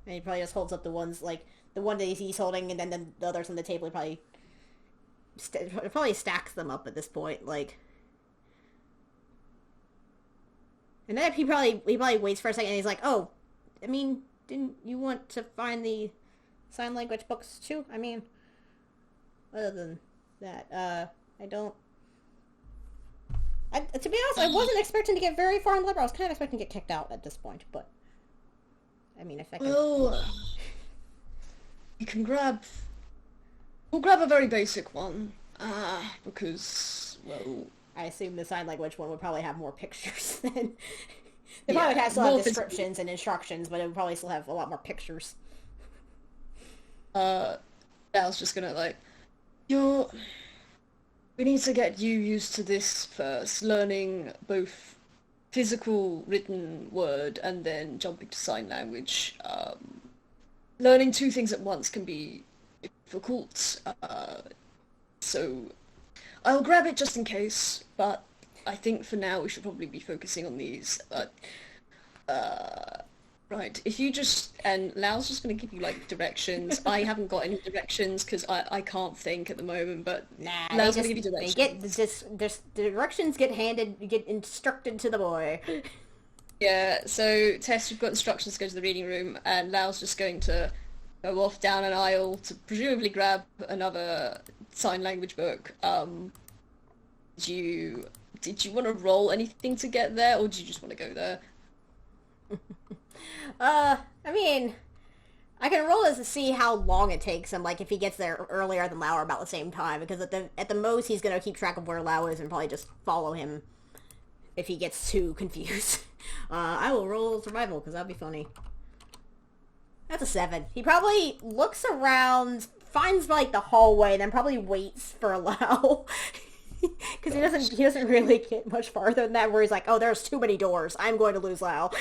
And he probably just holds up the ones, like, the one that he's holding, and then the others on the table, he probably stacks them up at this point, like. And then he probably waits for a second, and he's like, oh, I mean, didn't you want to find the sign language books too? I mean, other than that, I don't... to be honest, I wasn't expecting to get very far in the library. I was kind of expecting to get kicked out at this point, but... I mean, if I can... Well, you can we'll grab a very basic one, because, well... I assume the sign language one would probably have more pictures than... They probably would still have descriptions and instructions, but it would probably still have a lot more pictures. Dal's just gonna, like... We need to get you used to this first, learning both physical written word and then jumping to sign language. Learning two things at once can be difficult, so I'll grab it just in case, but I think for now we should probably be focusing on these. Right, if you just... And Lao's just going to give you, like, directions. I haven't got any directions because I can't think at the moment, but Lao's going to give you directions. Directions get handed, you get instructed to the boy. Yeah, so Tess, you've got instructions to go to the reading room, and Lao's just going to go off down an aisle to presumably grab another sign language book. Did you want to roll anything to get there, or do you just want to go there? I mean, I can roll this to see how long it takes him, like if he gets there earlier than Lao or about the same time, because at the most he's gonna keep track of where Lao is and probably just follow him if he gets too confused. I will roll survival, because that'd be funny. That's a 7. He probably looks around, finds like the hallway, then probably waits for Lao. Because he doesn't really get much farther than that, where he's like, oh, there's too many doors, I'm going to lose Lao.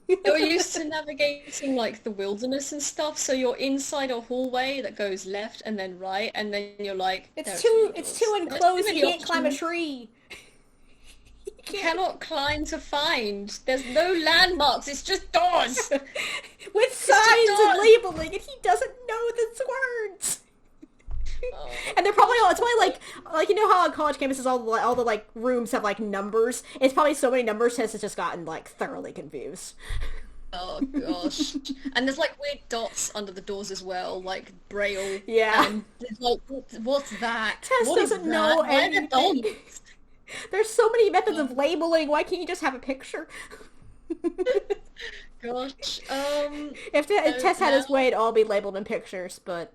You're used to navigating, like, the wilderness and stuff, so you're inside a hallway that goes left and then right, and then you're like... It's too enclosed, he can't climb a tree. He cannot climb to find. There's no landmarks, it's just doors! With signs and labeling, and he doesn't know the words! Oh. And they're probably all, it's probably like you know how on college campuses all the like rooms have like numbers? It's probably so many numbers Tess has just gotten like thoroughly confused. Oh gosh. And there's like weird dots under the doors as well, like braille. Yeah. And there's like, what's that? Tess doesn't know anything. There's so many methods of labeling, why can't you just have a picture? Gosh. If Tess had his way, it'd all be labeled in pictures, but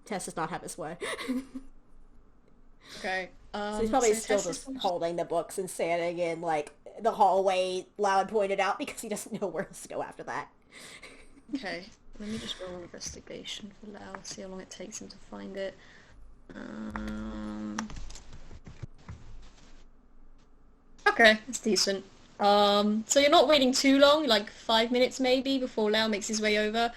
Tess does not have his way. Okay. So he's probably still just holding the books and standing in, like, the hallway Loud pointed out because he doesn't know where else to go after that. Okay. Let me just roll investigation for Loud, see how long it takes him to find it. Okay, it's decent. So you're not waiting too long, like 5 minutes maybe, before Lao makes his way over.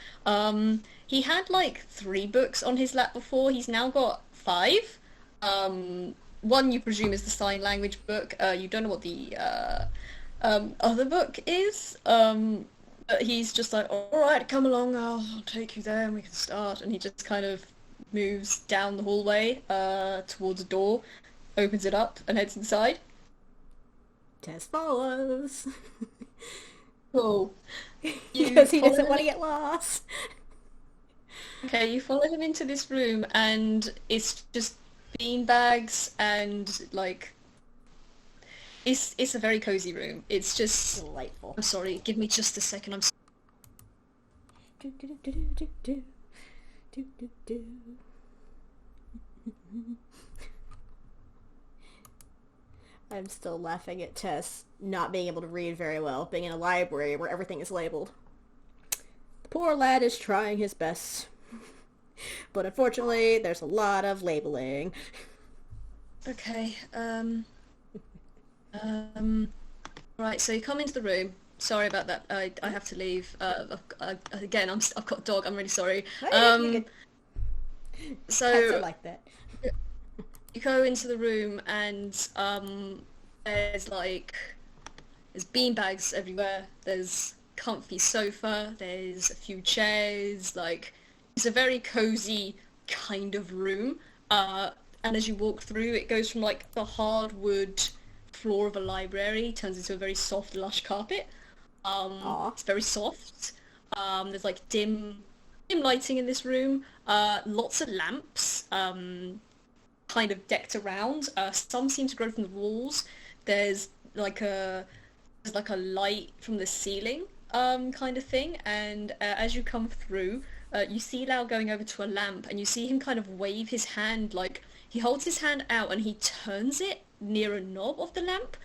He had like 3 books on his lap before, he's now got 5. One you presume is the sign language book. You don't know what the other book is. But he's just like, all right, come along, I'll take you there and we can start. And he just kind of moves down the hallway towards a door, opens it up, and heads inside. Tess follows. Cool. Because he follow doesn't him want to get lost. Okay, you follow him into this room, and it's just beanbags and like it's a very cozy room. It's just Delightful. I'm sorry, give me just a second. Do, do, do, do, do, do. Do, do, do. I'm still laughing at Tess not being able to read very well, being in a library where everything is labeled. The poor lad is trying his best. But unfortunately, there's a lot of labeling. Okay. Right. So you come into the room. Sorry about that. I have to leave. Again, I've got a dog. I'm really sorry. You So could like that. you go into the room, and there's beanbags everywhere. There's comfy sofa. There's a few chairs. Like it's a very cozy kind of room. And as you walk through, it goes from like the hardwood floor of a library turns into a very soft, lush carpet. Aw. It's very soft. There's like dim lighting in this room. Lots of lamps, kind of decked around. Some seem to grow from the walls. There's like a light from the ceiling, kind of thing. And as you come through, you see Lao going over to a lamp, and you see him kind of wave his hand, like he holds his hand out and he turns it near a knob of the lamp,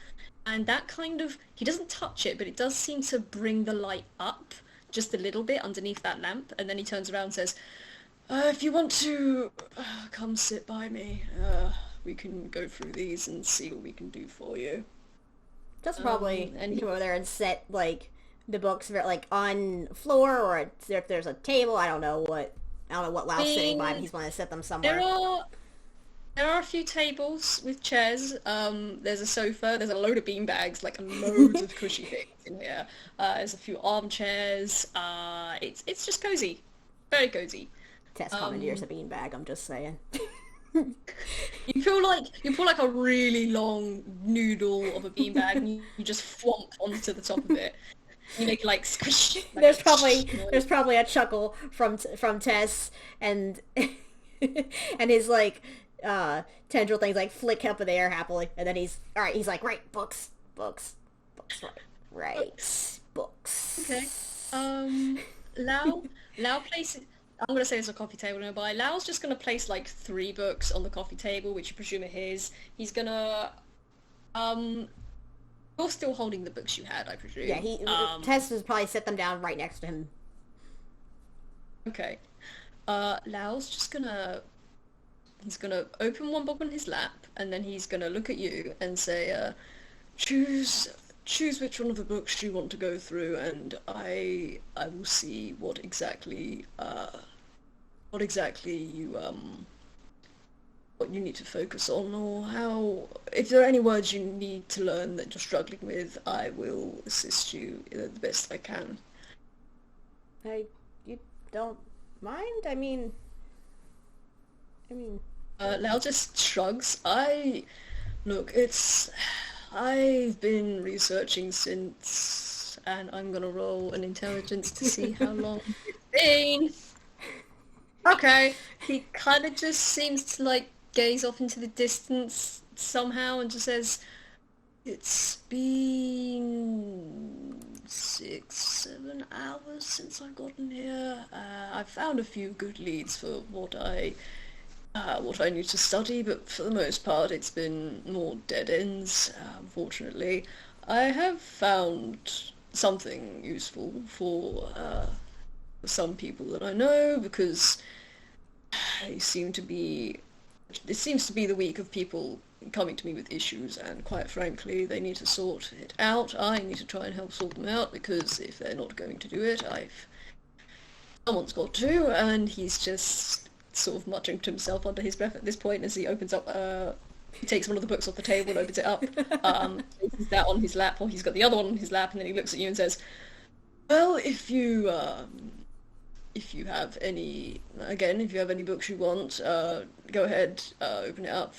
and that kind of he doesn't touch it, but it does seem to bring the light up just a little bit underneath that lamp, and then he turns around and says, if you want to come sit by me, we can go through these and see what we can do for you. Just probably and you come over there and set like the books like on floor, or if there's a table. I don't know what Lau's sitting by, but he's going to set them somewhere. There are a few tables with chairs. There's a sofa. There's a load of beanbags, like loads of cushy things in here. There's a few armchairs. It's just cozy, very cozy. Tess commandeers a beanbag. I'm just saying. You feel like a really long noodle of a beanbag, and you just flomp onto the top of it. You make like squish. Like There's probably a chuckle from Tess and and his like tendril things like flick up in the air happily, and then he's like, right, books, right, books. Okay. Lao places. I'm gonna say there's a coffee table nearby. Lao's just gonna place like 3 books on the coffee table, which you presume are his. He's gonna You're still holding the books you had, I presume. Yeah, Tess has probably set them down right next to him. Okay. Lao's just gonna he's gonna open one book on his lap, and then he's gonna look at you and say, choose which one of the books you want to go through, and I will see what exactly you what you need to focus on, or how, if there are any words you need to learn that you're struggling with, I will assist you the best I can. You don't mind? I mean... Lao just shrugs. I've been researching since, and I'm gonna roll an intelligence to see how long it's been. Okay. He kind of just seems to like gaze off into the distance somehow and just says, it's been 6-7 hours since I've gotten here. I've found a few good leads for what I need to study, but for the most part it's been more dead ends, unfortunately. I have found something useful for some people that I know, because it seems to be the week of people coming to me with issues, and quite frankly, they need to sort it out. I need to try and help sort them out, because if they're not going to do it, someone's got to, and he's just sort of muttering to himself under his breath at this point as he opens up He takes one of the books off the table and opens it up, places that on his lap, or he's got the other one on his lap, and then he looks at you and says, "Well, if you have any, again, if you have any books you want, go ahead, open it up.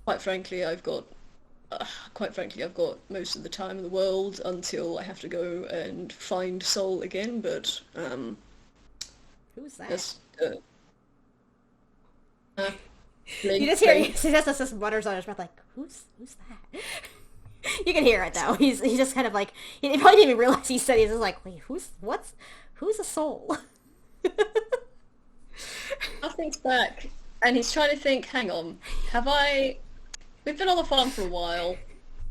Quite frankly, I've got most of the time in the world until I have to go and find Soul again, but, Who's that? that's, You just hear he just mutters on his breath like, who's that? You can hear it though. He's just kind of like he probably didn't even realize he said. He's just like, wait, who's a soul? I think back, and he's trying to think. Hang on, We've been on the farm for a while.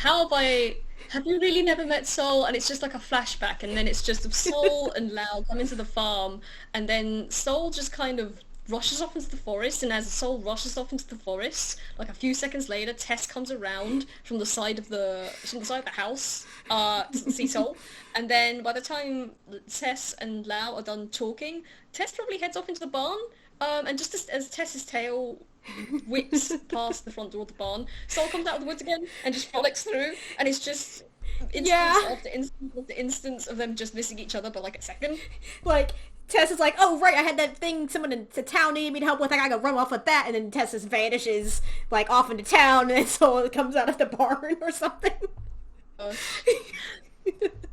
Have you really never met Soul? And it's just like a flashback, and then it's just of Soul and Lao come into the farm, and then Soul just kind of rushes off into the forest, and as Soul rushes off into the forest, like a few seconds later, Tess comes around from the side of the house to see Soul, and then by the time Tess and Lao are done talking, Tess probably heads off into the barn, and just as Tess's tail whips past the front door of the barn, Soul comes out of the woods again and just frolics through, and it's just instance after instance of them just missing each other by like a second. Like, Tess is like, oh right, I had that thing someone in the town needed me to help with, I gotta go run off with that, and then Tess just vanishes, like, off into town, and then Soul comes out of the barn or something.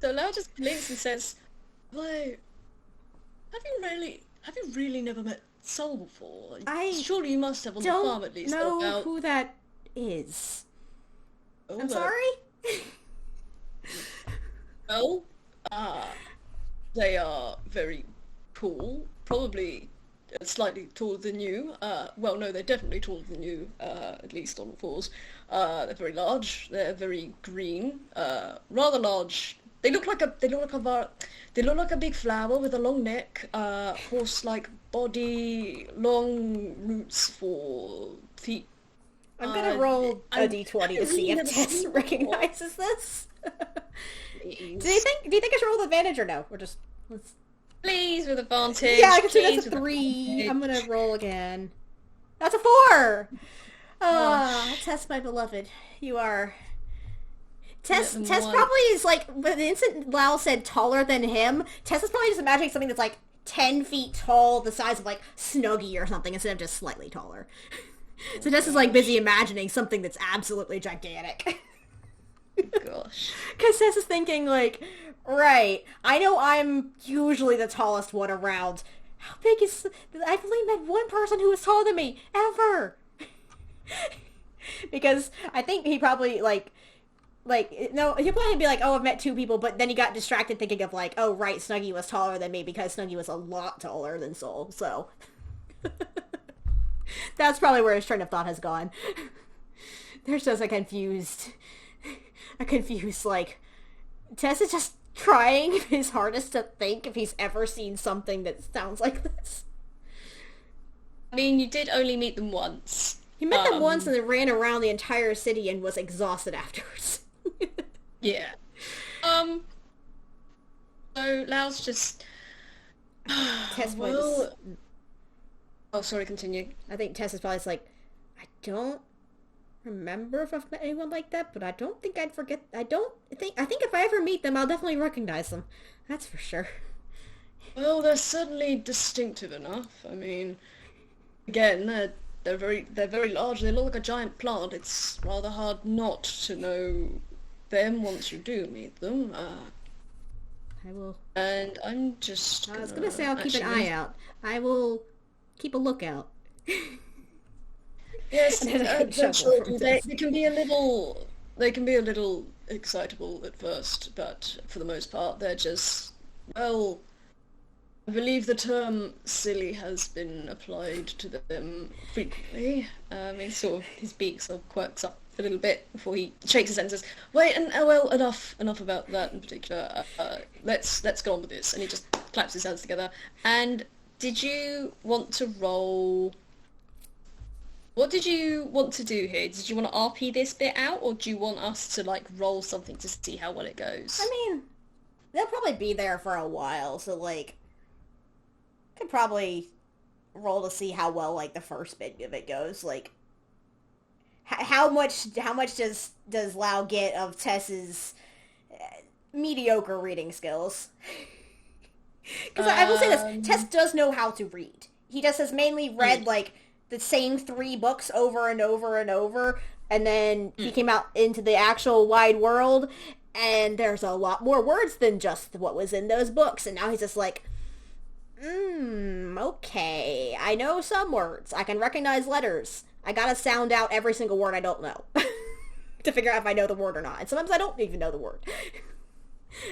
So Lao just blinks and says, "Wait, have you really never met Soul before? Surely you must have on the farm at least." Don't know who that is. Oh, I'm sorry? Well, they are very tall, probably slightly taller than you. Well, no, they're definitely taller than you, at least on all fours. They're very large. They're very green. Rather large. They look like a big flower with a long neck, horse-like body, long roots for feet. I'm gonna roll a d20 to see if Tess recognizes this. Do you think I should roll advantage or no? Or just let's... Please, with advantage. Yeah, I can see that's a 3. I'm gonna roll again. That's a 4! Tess, my beloved. You are... Tess probably is like, the instant Lao said taller than him, Tess is probably just imagining something that's like 10 feet tall, the size of like Snuggie or something, instead of just slightly taller. So Tess is like busy imagining something that's absolutely gigantic. Gosh. Because Tess is thinking like, right, I know I'm usually the tallest one around. How big is... I've only met one person who was taller than me, ever! Because I think he probably, no, he'll probably be like, oh, I've met 2 people, but then he got distracted thinking of like, oh, right, Snuggie was taller than me because Snuggie was a lot taller than Soul, so... That's probably where his train of thought has gone. There's just a confused, like, Tess is just trying his hardest to think if he's ever seen something that sounds like this. I mean, you did only meet them once. He met them once and then ran around the entire city and was exhausted afterwards. Yeah. So Lao's just... Tess Oh, sorry, continue. I think Tess is probably just like, I don't remember if I've met anyone like that, but I don't think I'd forget. I think if I ever meet them, I'll definitely recognize them. That's for sure. Well, they're certainly distinctive enough. I mean, again, they're very large. They look like a giant plant. It's rather hard not to know them once you do meet them. I will. And I'm just. I was gonna say I'll keep an eye out. I will keep a lookout. Yes, they can be a little excitable at first, but for the most part they're just, well, I believe the term silly has been applied to them frequently. His beak sort of quirks up a little bit before he shakes his head and says, wait, and well, enough about that in particular. Let's go on with this. And he just claps his hands together. And did you want to roll... What did you want to do here? Did you want to RP this bit out, or do you want us to, like, roll something to see how well it goes? I mean, they'll probably be there for a while, so, like, could probably roll to see how well, like, the first bit of it goes. Like, how much does Lao get of Tess's mediocre reading skills? Because I will say this, Tess does know how to read. He just has mainly read like the same 3 books over and over and over, and then he came out into the actual wide world, and there's a lot more words than just what was in those books, and now he's just like, okay, I know some words. I can recognize letters. I gotta sound out every single word I don't know to figure out if I know the word or not. And sometimes I don't even know the word.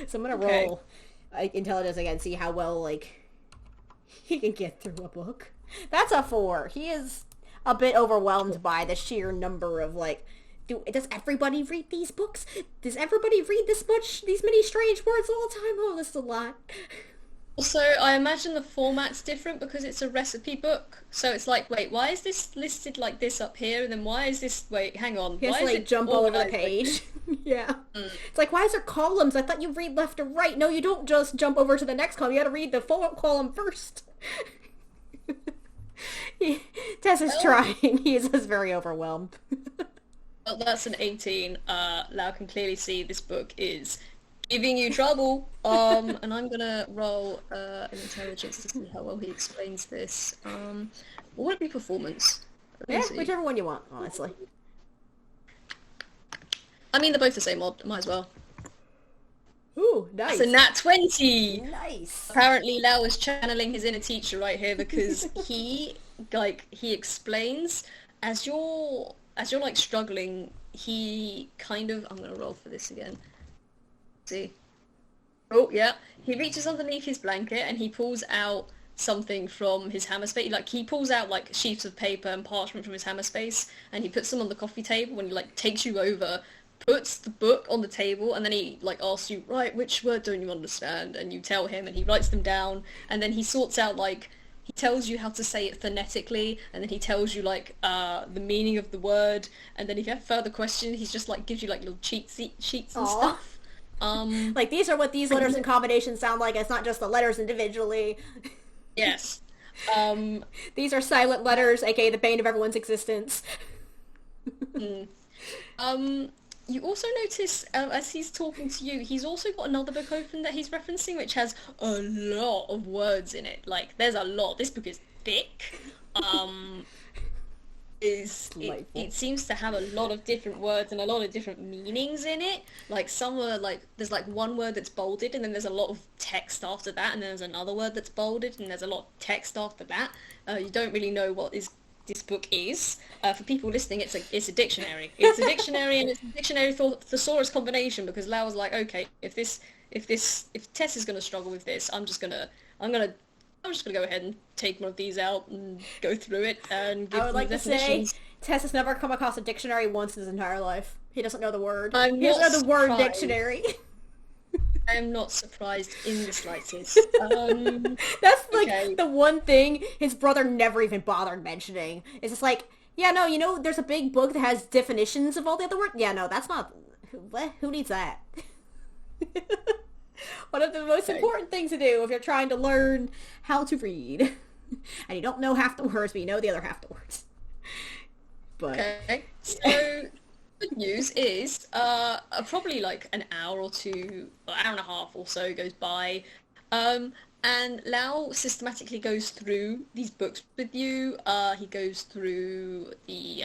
So I'm gonna roll intelligence again, see how well, like, he can get through a book. That's a 4. He is a bit overwhelmed by the sheer number of, like, does everybody read these books? Does everybody read these many strange words all the time? Oh, this is a lot. Also, I imagine the format's different because it's a recipe book. So it's like, wait, why is this listed like this up here? And then why is this, wait, hang on. He has to, like, jump all over the page. Yeah. It's like, why is there columns? I thought you read left to right. No, you don't just jump over to the next column. You gotta read the full column first. Tess is trying. He is just very overwhelmed. Well, that's an 18. Lau can clearly see this book is giving you trouble. And I'm gonna roll an intelligence to see how well he explains this. What would it be, performance? Yeah, whichever one you want, honestly. I mean, they're both the same mod. Might as well. Ooh, nice. That's a nat 20! Nice. Apparently Lau is channeling his inner teacher right here because he explains as you're like struggling, he kind of, I'm gonna roll for this again. See? Oh, yeah. He reaches underneath his blanket and he pulls out something from his hammer space. Like, he pulls out, like, sheets of paper and parchment from his hammer space and he puts them on the coffee table and he, like, takes you over, puts the book on the table, and then he, like, asks you, right, which word don't you understand? And you tell him and he writes them down, and then he sorts out, like, he tells you how to say it phonetically, and then he tells you, like, the meaning of the word, and then if you have further questions, he's just, like, gives you, like, little sheets and stuff. Like, these are what these letters and combinations sound like. It's not just the letters individually. Yes. These are silent letters, aka the bane of everyone's existence. You also notice, as he's talking to you, he's also got another book open that he's referencing, which has a lot of words in it. Like, there's a lot. This book is thick. It seems to have a lot of different words and a lot of different meanings in it. Like, some are, like, there's, like, one word that's bolded, and then there's a lot of text after that, and then there's another word that's bolded, and there's a lot of text after that. You don't really know what this book is. For people listening, it's a dictionary. It's a dictionary, and it's a dictionary thesaurus combination, because Lau was like, okay, if Tess is gonna struggle with this, I'm just gonna go ahead and take one of these out and go through it and give I would them like definitions. to say, Tess has never come across a dictionary once in his entire life. He doesn't know the word. He doesn't know the word dictionary. I am not surprised in the slightest. That's like the one thing his brother never even bothered mentioning. It's just like, yeah, no, you know, there's a big book that has definitions of all the other words. Yeah, no, that's not. Who needs that? One of the most important things to do if you're trying to learn how to read, and you don't know half the words, but you know the other half the words. But so. Good news is, probably like an hour or two, or hour and a half or so goes by, and Lau systematically goes through these books with you. He goes through the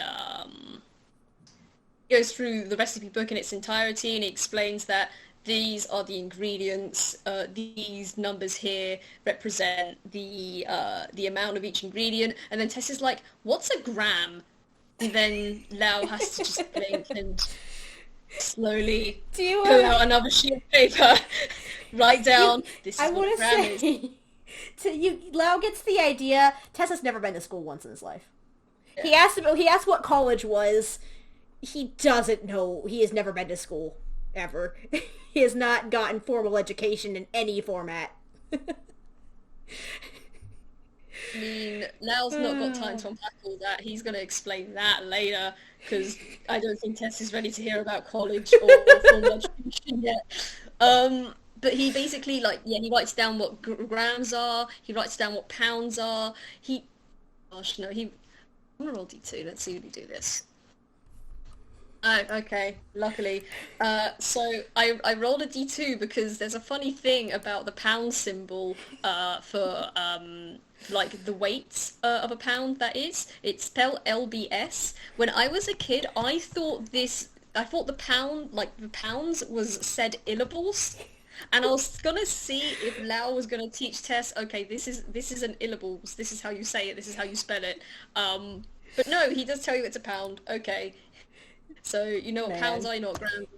recipe book in its entirety, and he explains that these are the ingredients. These numbers here represent the amount of each ingredient, and then Tess is like, "What's a gram?" And then Lau has to just blink and slowly pull out another sheet of paper, write down, this is what a gram is. Lau gets the idea. Tess has never been to school once in his life. Yeah. He asked what college was. He doesn't know. He has never been to school, ever. He has not gotten formal education in any format. I mean, Lau's not got time to unpack all that. He's going to explain that later, because I don't think Tess is ready to hear about college or formal education yet. But he basically, like, he writes down what grams are, he writes down what pounds are, I'm going to roll D2, let's see if we do this. Okay, luckily. So I rolled a D2 because there's a funny thing about the pound symbol for like the weight of a pound that is. It's spelled LBS. When I was a kid, I thought the pound, like the pounds was said illables. And I was gonna see if Lao was gonna teach Tess, okay, this is an illables, this is how you say it, this is how you spell it. But no, he does tell you it's a pound. Okay. So you know what pounds Man. are, you know what grams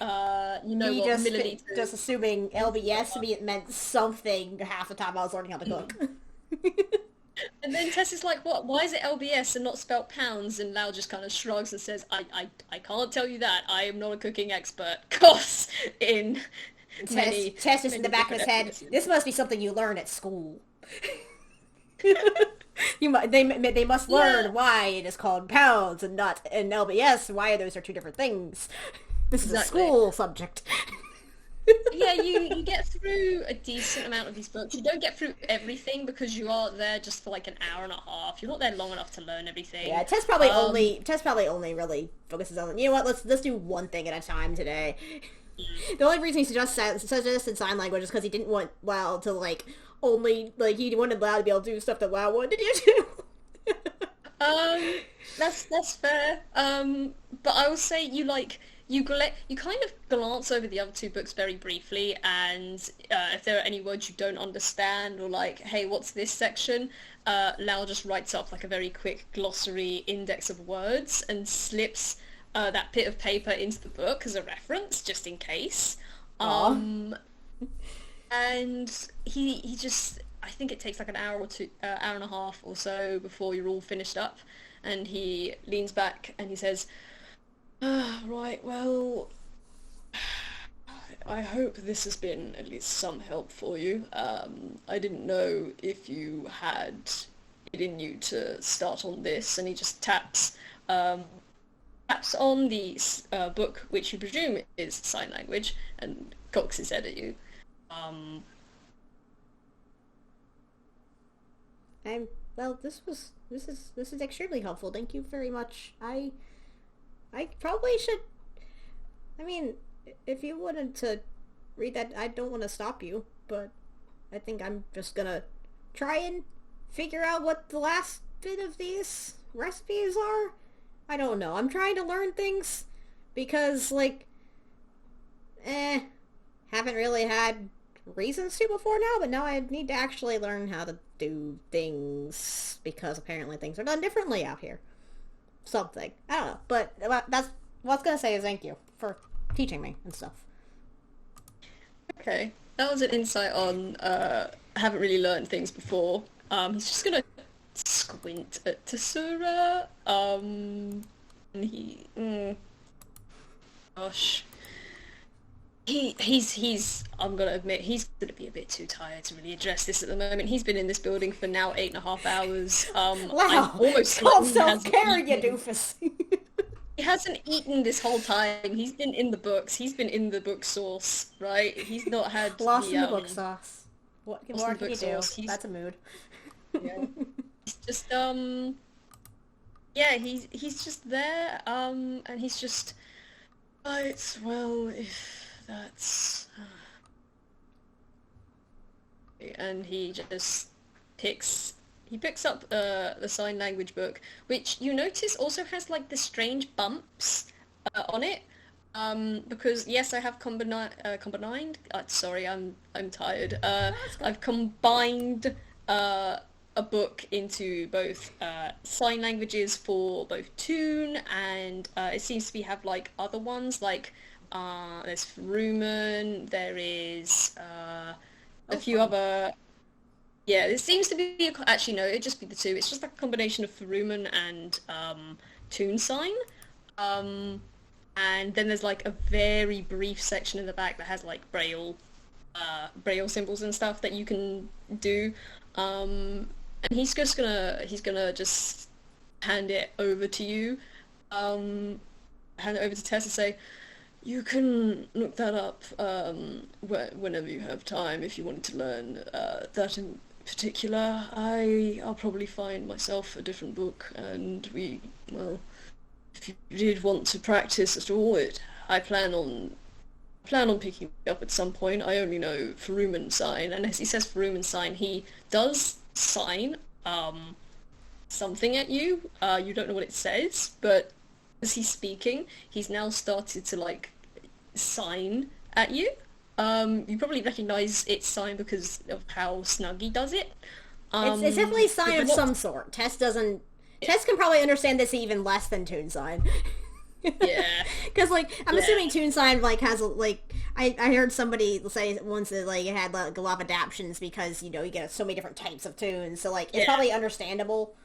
are, you know Me what just milliliters. assuming LBS to me it meant something half the time I was learning how to cook. And then Tess is like, what? Why is it LBS and not spelt pounds? And Lau just kind of shrugs and says, I can't tell you that. I am not a cooking expert. Course in many, Tess is in the many back of different his head. ethnicities. This must be something you learn at school. They must Yeah, learn why it is called pounds and not an LBS. Why those are two different things. This is a exactly. school subject. Yeah, you get through a decent amount of these books. You don't get through everything because you are there just for like an hour and a half. You're not there long enough to learn everything. Yeah, Um, Tess probably only really focuses on, you know what, let's do one thing at a time today. The only reason he suggested sign language is because he didn't want Lao to like only like he wanted Lao to be able to do stuff that Lao wanted to do. Um, that's fair. But I will say you kind of glance over the other two books very briefly, and if there are any words you don't understand or like, hey, what's this section? Lau just writes up like a very quick glossary index of words and slips that bit of paper into the book as a reference, just in case. Aw. Um, and he just I think it takes like an hour or two, hour and a half or so before you're all finished up, and he leans back and he says, right, well, I hope this has been at least some help for you. I didn't know if you had it in you to start on this," and he just um, taps on the book, which you presume is sign language, and cocks his head at you. Um, I'm well. This is extremely helpful. Thank you very much. I probably should. I mean, if you wanted to read that, I don't want to stop you, but I think I'm just gonna try and figure out what the last bit of these recipes are. I don't know. I'm trying to learn things because, like, haven't really had reasons to before now, but now I need to actually learn how to do things because apparently things are done differently out here. Something. I don't know. But that's what I was gonna say is thank you for teaching me and stuff. okay, that was an insight on haven't really learned things before. He's just gonna squint at Tessura. And gosh. He's I'm gonna admit he's gonna be a bit too tired to really address this at the moment. He's been in this building for now 8.5 hours. I'm Wow, almost it's called certain he hasn't self-care, you eaten. doofus. He hasn't eaten this whole time. He's been in the books. He's been in the book source, right? He's not had Lost the in the book sauce. What lost in more the can book you do? source. He's That's a mood. yeah. He's just yeah, he's just there, and he's just right, well, if that's and picks he picks up the sign language book, which you notice also has like the strange bumps on it. Because yes, I have combined. Sorry, I'm tired. That's good. I've combined a book into both sign languages for both Toon and it seems to be have like other ones like there's Rumen, there is a Oh, few fun. other yeah, it seems to be actually no, it'd just be the two. It's just like a combination of Faruman and Toon Sign. Um, and then there's like a very brief section in the back that has like Braille symbols and stuff that you can do. And he's gonna just hand it over to you. Um, hand it over to Tess and say, you can look that up whenever you have time if you wanted to learn that in particular. I'll probably find myself a different book and well, if you did want to practice at all, I plan on picking it up at some point. I only know Furuman sign, and as he says Furuman sign, he does sign something at you. You don't know what it says, but as he's speaking, he's now started to like sign at you. You probably recognize its sign because of how Snuggy does it. It's definitely a sign of some sort. Tess doesn't... Yeah. Tess can probably understand this even less than Toon Sign. Yeah. Because, like, I'm assuming Toon Sign, like, has, like... I heard somebody say once that, like, it had, like, a lot of adaptions because, you know, you get so many different types of tunes. So, like, it's probably understandable.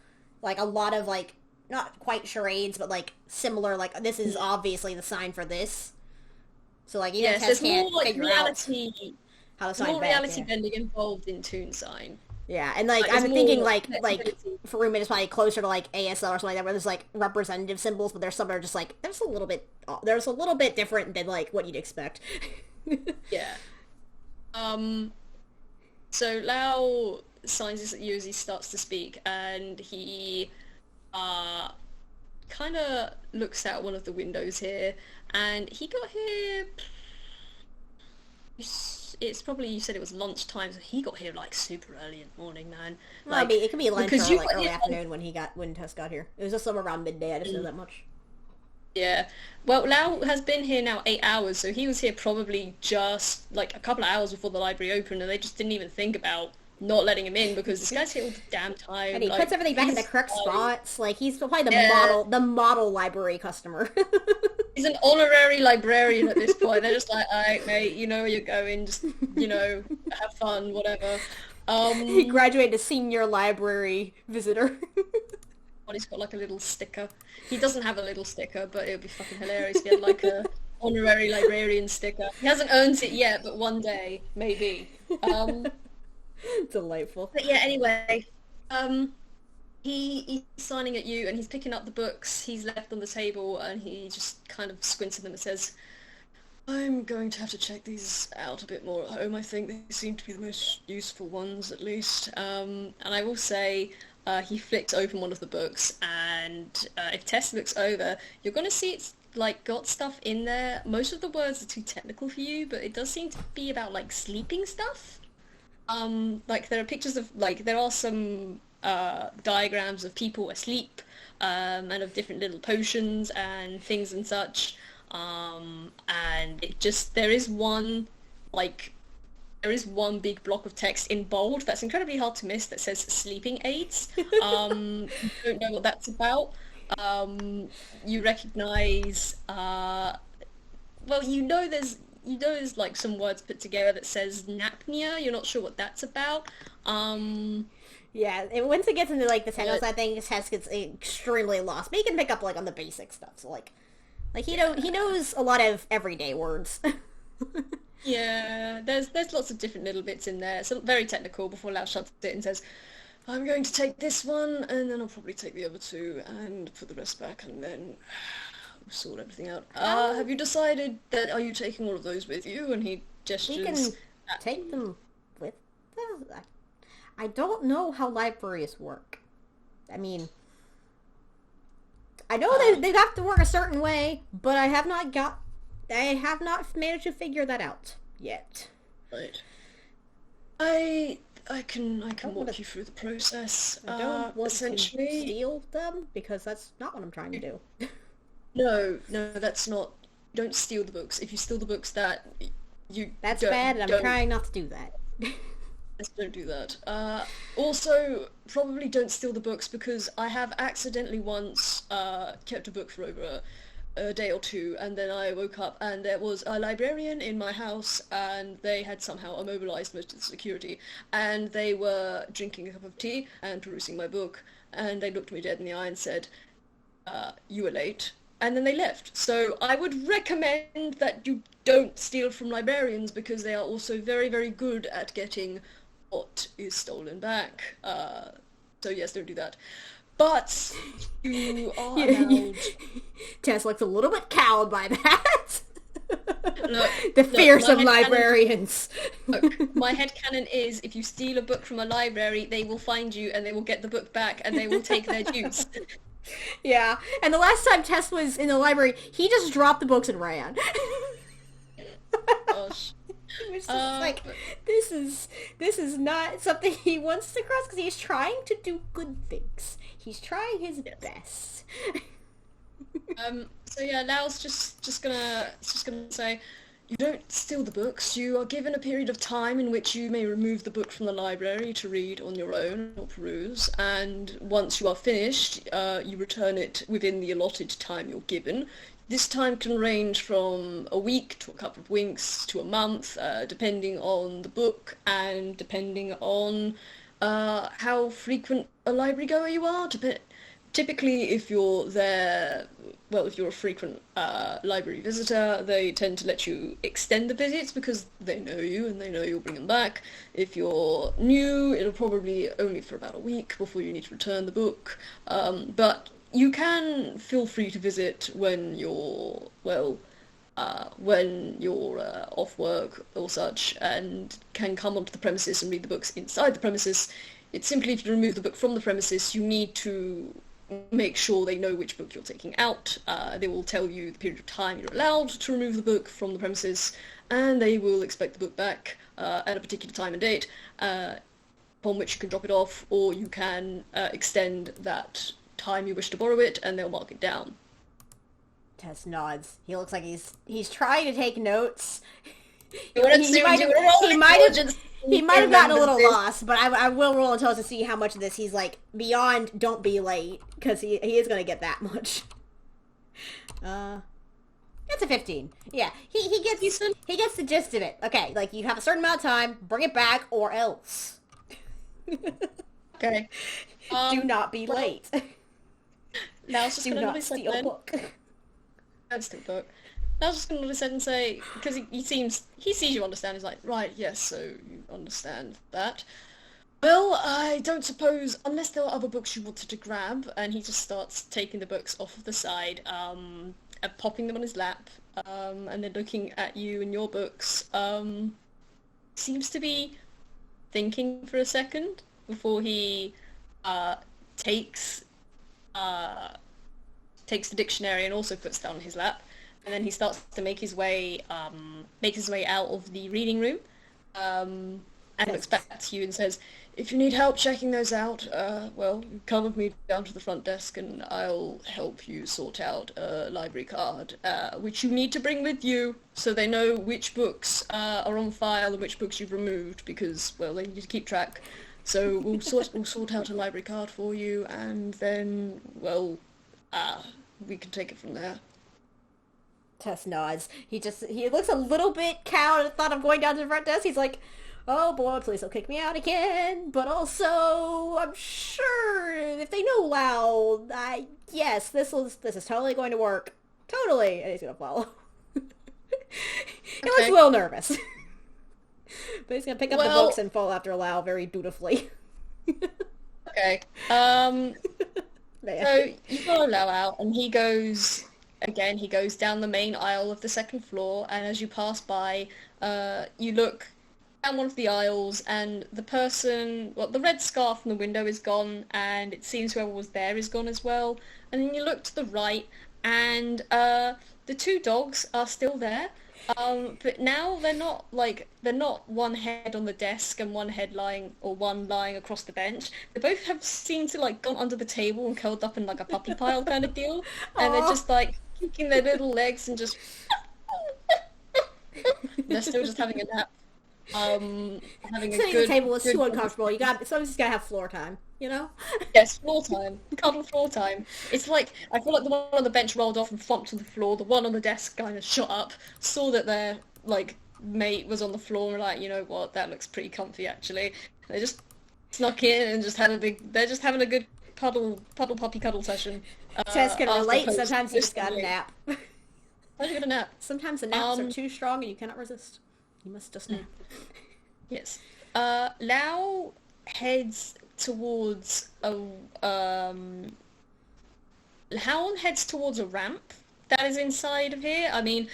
Like, a lot of, like, not quite charades, but, like, similar, like, this is obviously the sign for this. So, like, even Tess can't figure out how to sign back. More reality bending involved in Toon Sign. Yeah, and like I'm thinking like Furuman is probably closer to like ASL or something like that, where there's like representative symbols, but there's some that are just like there's a little bit different than like what you'd expect. Yeah. So Lao signs at you as he starts to speak, and he kind of looks out one of the windows here, and he got here. It's probably, you said it was lunchtime, so he got here like super early in the morning, man. Like, well, it could be lunch or like early afternoon when Tess got here. It was just somewhere around midday. I just know that much. Yeah. Well, Lao has been here now 8 hours, so he was here probably just like a couple of hours before the library opened, and they just didn't even think about not letting him in because this guy's here all the damn time. And he puts everything back in the correct spots. Like, he's probably the model library customer. He's an honorary librarian at this point. They're just like, alright, mate, you know where you're going, just, you know, have fun, whatever. He graduated to senior library visitor. He's got like a little sticker. He doesn't have a little sticker, but it would be fucking hilarious if he had like a honorary librarian sticker. He hasn't earned it yet, but one day, maybe. Delightful. But yeah, anyway, he's signing at you, and he's picking up the books he's left on the table, and he just kind of squints at them and says, I'm going to have to check these out a bit more at home. I think they seem to be the most useful ones, at least. And I will say, he flicks open one of the books, and if Tess looks over, you're going to see it's like got stuff in there. Most of the words are too technical for you, but it does seem to be about like sleeping stuff. Like there are pictures of, like, there are some diagrams of people asleep, and of different little potions and things and such, and it just, there is one big block of text in bold that's incredibly hard to miss that says sleeping aids. You don't know what that's about. You recognize, well, you know there's like some words put together that says napnia. You're not sure what that's about. Yeah, once it gets into like the technicals, I think Tess gets extremely lost. But he can pick up like on the basic stuff. So like he knows a lot of everyday words. Yeah, there's lots of different little bits in there. It's very technical. Before Lao shuts it and says, I'm going to take this one, and then I'll probably take the other two and put the rest back, and then sort everything out. Have you decided that, are you taking all of those with you? And he gestures. We can take them with us. I don't know how libraries work. I mean, I know they have to work a certain way, but I have not managed to figure that out yet. Right. I can walk you through the process. I don't want to steal them, because that's not what I'm trying to do. No, that's not. Don't steal the books. If you steal the books, that's bad, and I'm trying not to do that. Don't do that. Also, probably don't steal the books, because I have accidentally once kept a book for over a day or two, and then I woke up and there was a librarian in my house, and they had somehow immobilized most of the security, and they were drinking a cup of tea and perusing my book, and they looked me dead in the eye and said, you were late. And then they left. So I would recommend that you don't steal from librarians, because they are also very, very good at getting what is stolen back. So yes, don't do that. But you are allowed... Tess looks a little bit cowed by that. Look, the fearsome librarians. Look, my headcanon is, if you steal a book from a library, they will find you and they will get the book back and they will take their dues. Yeah, and the last time Tess was in the library, he just dropped the books and ran. Gosh. He was just like, this is not something he wants to cross because he's trying to do good things. He's trying his best. So yeah, Lao's just gonna say, you don't steal the books. You are given a period of time in which you may remove the book from the library to read on your own or peruse, and once you are finished, you return it within the allotted time you're given. This time can range from a week to a couple of weeks to a month, depending on the book and depending on how frequent a library goer you are. Typically, if you're there, well, if you're a frequent library visitor, they tend to let you extend the visits because they know you and they know you'll bring them back. If you're new, it'll probably only for about a week before you need to return the book. But you can feel free to visit when you're, off work or such, and can come onto the premises and read the books inside the premises. It's simply if you remove the book from the premises, you need to make sure they know which book you're taking out. They will tell you the period of time you're allowed to remove the book from the premises, and they will expect the book back at a particular time and date, upon which you can drop it off, or you can extend that time you wish to borrow it, and they'll mark it down. Tess nods. He looks like he's trying to take notes. He might have gotten a little lost, but I will roll intelligence to see how much of this he's like beyond don't be late, because he is going to get that much. That's a 15. Yeah, he gets the gist of it. Okay, like you have a certain amount of time, bring it back or else. Okay. Do not be late. Now it's just Do gonna not steal a book. Don't steal a book. I was just going to listen and say, because he sees you understand, he's like, right, yes, so you understand that. Well, I don't suppose, unless there are other books you wanted to grab, and he just starts taking the books off of the side, and popping them on his lap, and then looking at you and your books, seems to be thinking for a second before he takes the dictionary and also puts it down on his lap. And then he starts to make his way out of the reading room, and looks back to you and says, if you need help checking those out, come with me down to the front desk and I'll help you sort out a library card, which you need to bring with you so they know which books are on file and which books you've removed, because, well, they need to keep track. So we'll sort out a library card for you, and then, we can take it from there. Tess nods. He looks a little bit cowed at the thought of going down to the front desk. He's like, oh boy, please don't kick me out again. But also, I'm sure if they know Lao, yes, this is totally going to work. Totally. And he's going to follow. He looks a little nervous. But he's going to pick up the books and follow after Lao very dutifully. Okay. So you follow Lao out, and he goes down the main aisle of the second floor, and as you pass by, you look down one of the aisles, and the red scarf from the window is gone, and it seems whoever was there is gone as well. And then you look to the right, and the two dogs are still there, but now they're not one head on the desk and one lying across the bench. They both have seemed to gone under the table and curled up in a puppy pile kind of deal, and they're just kicking their little legs and just they're still just having a nap. Having a Sitting good at the table is good too uncomfortable. Sometimes you gotta have floor time, you know? Yes, floor time. Cuddle floor time. It's I feel like the one on the bench rolled off and flopped on the floor. The one on the desk kind of shot up, saw that their mate was on the floor, and you know what, that looks pretty comfy actually. They just snuck in and they're just having a good puppy cuddle session. Tess can relate. Sometimes you just gotta nap. How'd you get a nap? Sometimes the naps are too strong and you cannot resist. You must just nap. Yes. Lao heads towards a ramp that is inside of here. I mean,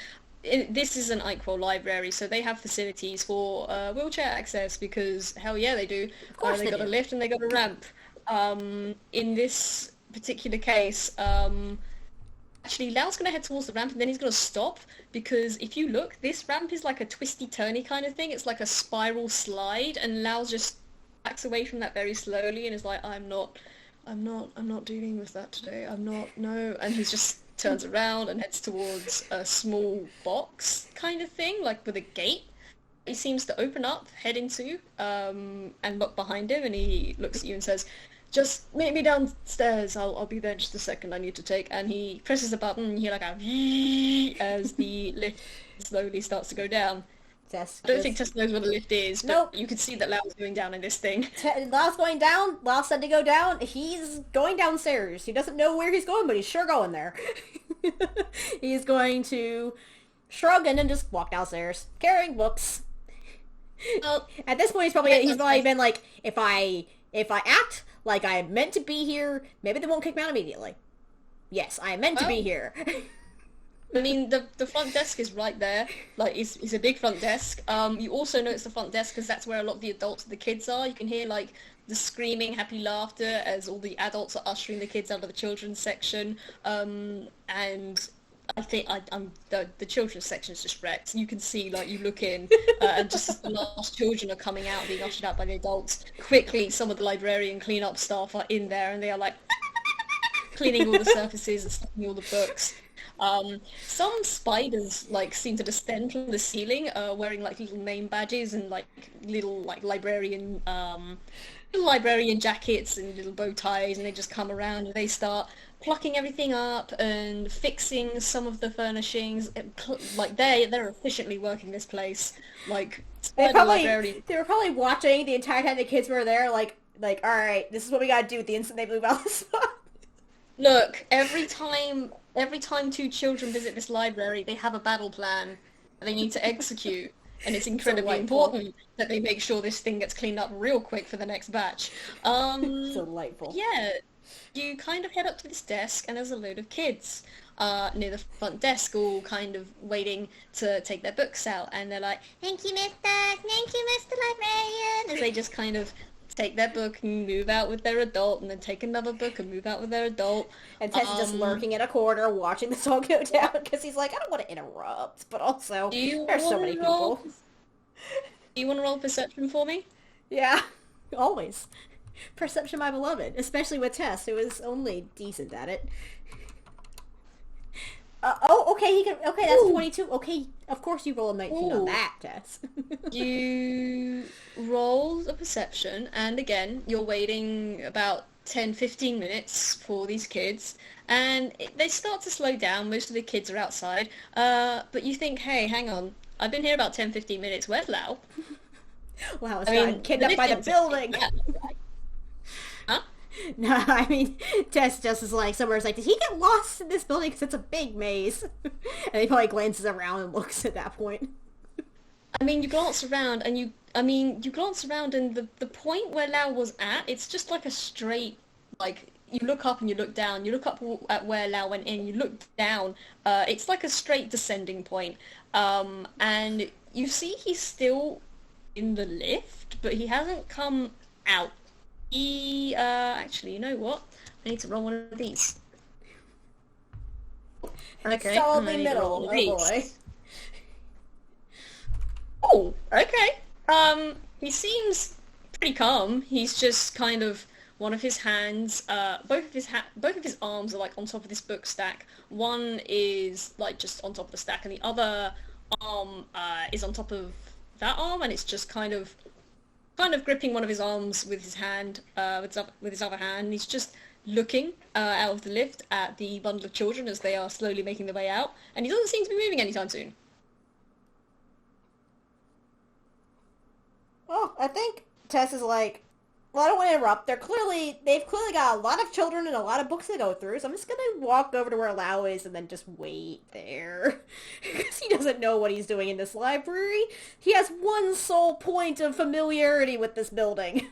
this is an Iquel library, so they have facilities for wheelchair access, because hell yeah they do. Of course they got do. a lift and they got a ramp. In this particular case, actually, Lao's going to head towards the ramp and then he's going to stop because if you look, this ramp is like a twisty-turny kind of thing. It's like a spiral slide and Lao just backs away from that very slowly and is like, I'm not dealing with that today. I'm not, no. And he just turns around and heads towards a small box kind of thing, like with a gate. He seems to open up, head into, and look behind him and he looks at you and says, just meet me downstairs. I'll be there in just a second. I need to take. And he presses the button. And you hear like a as the lift slowly starts to go down. Tess, I don't think Tess knows where the lift is, but nope. you can see that Lao's going down in this thing. Lao's going down. Lao said to go down. He's going downstairs. He doesn't know where he's going, but he's sure going there. He's going to shrug and then just walk downstairs, carrying books. Well, at this point, he's probably been like, if I act like I am meant to be here, maybe they won't kick me out immediately. Yes, I am meant to be here. I mean, the front desk is right there. Like, it's a big front desk. You also know it's the front desk because that's where a lot of the adults and the kids are. You can hear, like, the screaming, happy laughter as all the adults are ushering the kids out of the children's section. And I think the children's section is just wrecked. You can see, like, you look in, and just as the last children are coming out, being ushered out by the adults, quickly some of the librarian clean-up staff are in there, and they are, like, cleaning all the surfaces and stuffing all the books. Some spiders, like, seem to descend from the ceiling, wearing, like, little name badges and, like, little, like, librarian jackets and little bow ties, and they just come around and they start plucking everything up and fixing some of the furnishings. Like, they're efficiently working this place. Like, they were probably watching the entire time the kids were there, like, all right, this is what we gotta do the instant they move out of the spot. Look, every time two children visit this library, they have a battle plan they need to execute. And it's incredibly important that they make sure this thing gets cleaned up real quick for the next batch. Delightful. Yeah, you kind of head up to this desk, and there's a load of kids near the front desk, all kind of waiting to take their books out. And they're like, thank you, Mr. Librarian, as they just kind of take their book and move out with their adult, and then take another book and move out with their adult. And Tess is just lurking in a corner, watching this all go down, because he's like, I don't want to interrupt, but also, there's so many people. Do you want to roll perception for me? Yeah, always. Perception, my beloved, especially with Tess, who is only decent at it. Okay, that's 22. Okay, of course you roll a 19 on that, Tess. You roll a perception, and again, you're waiting about 10-15 minutes for these kids, and they start to slow down. Most of the kids are outside, but you think, hey, hang on, I've been here about 10-15 minutes, where's Lao? Wow, it's gotten kidnapped by the building! Huh? No, I mean, Tess just is like, somewhere's like, did he get lost in this building? Because it's a big maze. And he probably glances around and looks at that point. I mean, you glance around, and the point where Lao was at, it's just like a straight, like, you look up and you look down. You look up at where Lao went in, you look down. It's like a straight descending point. And you see he's still in the lift, but he hasn't come out. Actually, you know what? I need to roll one of these. Okay. Solidly middle, oh boy. Oh, okay. He seems pretty calm. He's just kind of, one of his hands, both of his arms are like on top of this book stack. One is like just on top of the stack, and the other arm is on top of that arm, and it's just kind of gripping one of his arms with his hand, with his other hand. He's just looking out of the lift at the bundle of children as they are slowly making their way out, and he doesn't seem to be moving anytime soon. Well, I think Tess is like, well, I don't want to interrupt. They've clearly got a lot of children and a lot of books to go through, so I'm just gonna walk over to where Lao is and then just wait there. Because he doesn't know what he's doing in this library. He has one sole point of familiarity with this building.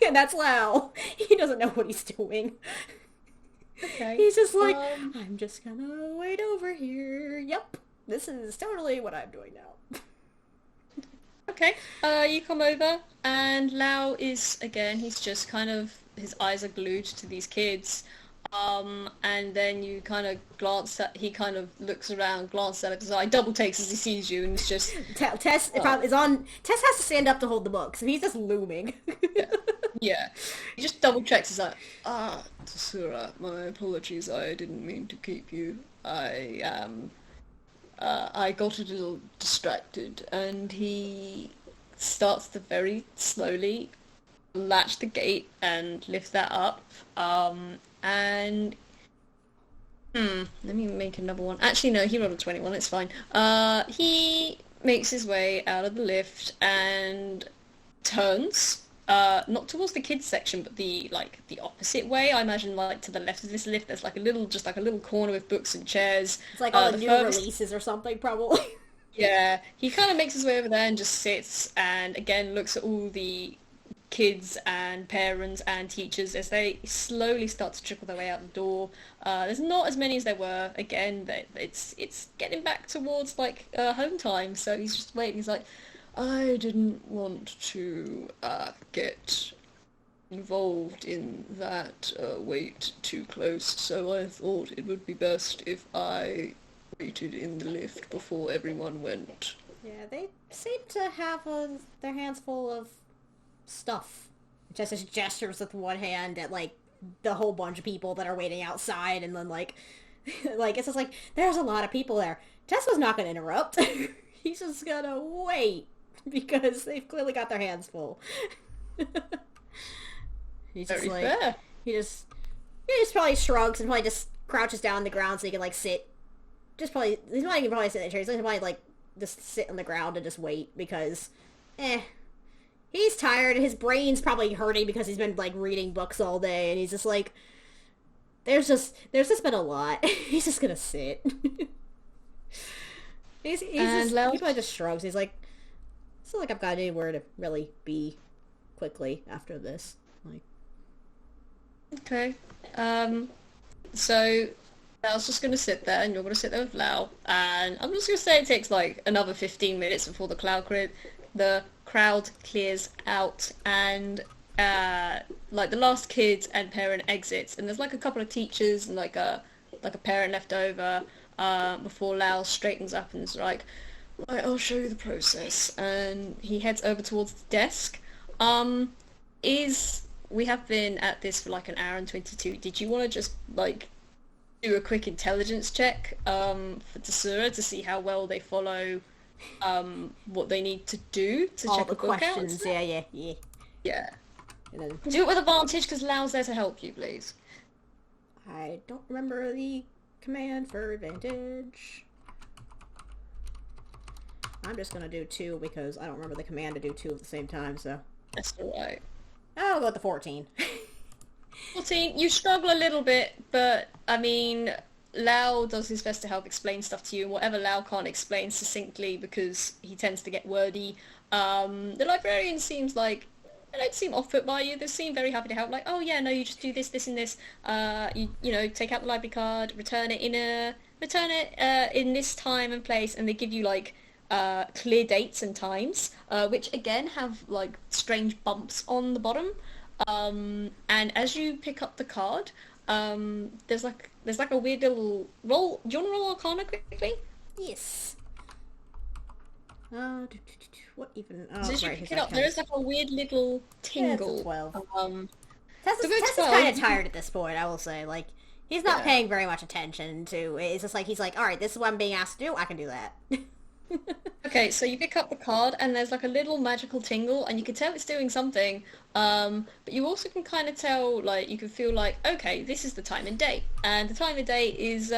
And that's Lao. He doesn't know what he's doing. Okay. He's just like, I'm just gonna wait over here. Yep, this is totally what I'm doing now. Okay, you come over, and Lao is, again, he's just kind of, his eyes are glued to these kids. And then you kind of he kind of looks around, glances at his eye, double takes as he sees you, and it's just... Tess is on. Tess has to stand up to hold the book, so he's just looming. Yeah. Yeah. He just double checks, he's like, Tessura, my apologies, I didn't mean to keep you. I got a little distracted, and he starts to very slowly latch the gate and lift that up. And let me make another one. Actually, no, he rolled a 21, it's fine. He makes his way out of the lift and turns, not towards the kids section, but the opposite way. I imagine, like, to the left of this lift, there's like a little corner with books and chairs. It's like all the new releases or something, probably. Yeah, he kind of makes his way over there and just sits and again looks at all the kids and parents and teachers as they slowly start to trickle their way out the door. There's not as many as there were. Again, it's getting back towards like home time, so he's just waiting. He's like, I didn't want to get involved in that wait too close, so I thought it would be best if I waited in the lift before everyone went. Yeah, they seem to have their hands full of stuff. Just as gestures with one hand at like the whole bunch of people that are waiting outside, and then like it's just like there's a lot of people there. Tesla's not gonna interrupt. He's just gonna wait because they've clearly got their hands full. He's just Very fair. He just probably shrugs and probably just crouches down on the ground so he can like sit. He's not even probably sit in the chair. He's probably like just sit on the ground and just wait because he's tired and his brain's probably hurting because he's been like reading books all day, and he's just like there's just been a lot. He's just gonna sit. he probably just shrugs. He's like, it's not like I've got anywhere to really be quickly after this. Like, okay. So Lao's just gonna sit there, and you're gonna sit there with Lao, and I'm just gonna say it takes like another 15 minutes before the crowd clears out, and like the last kid and parent exits, and there's like a couple of teachers and like a parent left over before Lao straightens up and is like, right, I'll show you the process, and he heads over towards the desk. We have been at this for like an hour and 22. Did you want to just like do a quick intelligence check for Tessura to see how well they follow what they need to do to all check the a book out? questions. Yeah. And then, Do it with advantage because Lao's there to help you, please. I don't remember the command for advantage. I'm just gonna do 2 because I don't remember the command to do 2 at the same time, so. That's alright. I'll go with the 14. 14, you struggle a little bit, but I mean, Lao does his best to help explain stuff to you, and whatever Lao can't explain succinctly because he tends to get wordy, the librarian seems like, they don't seem off-put by you, they seem very happy to help, like, oh yeah, no, you just do this, this and this, you know, take out the library card, return it in this time and place, and they give you like, clear dates and times, which again have like strange bumps on the bottom, and as you pick up the card, there's like a weird little roll. Do you want to roll Arcana quickly? Yes. What even? So as you pick it up, there is like a weird little tingle. Yeah, it's a 12. Tess is kind of tired at this point, I will say. Like, he's not paying very much attention to it. It's just like, he's like, alright, this is what I'm being asked to do, I can do that. Okay, so you pick up the card and there's like a little magical tingle and you can tell it's doing something, but you also can kind of tell, like, you can feel like, okay, this is the time and date, and the time and date is,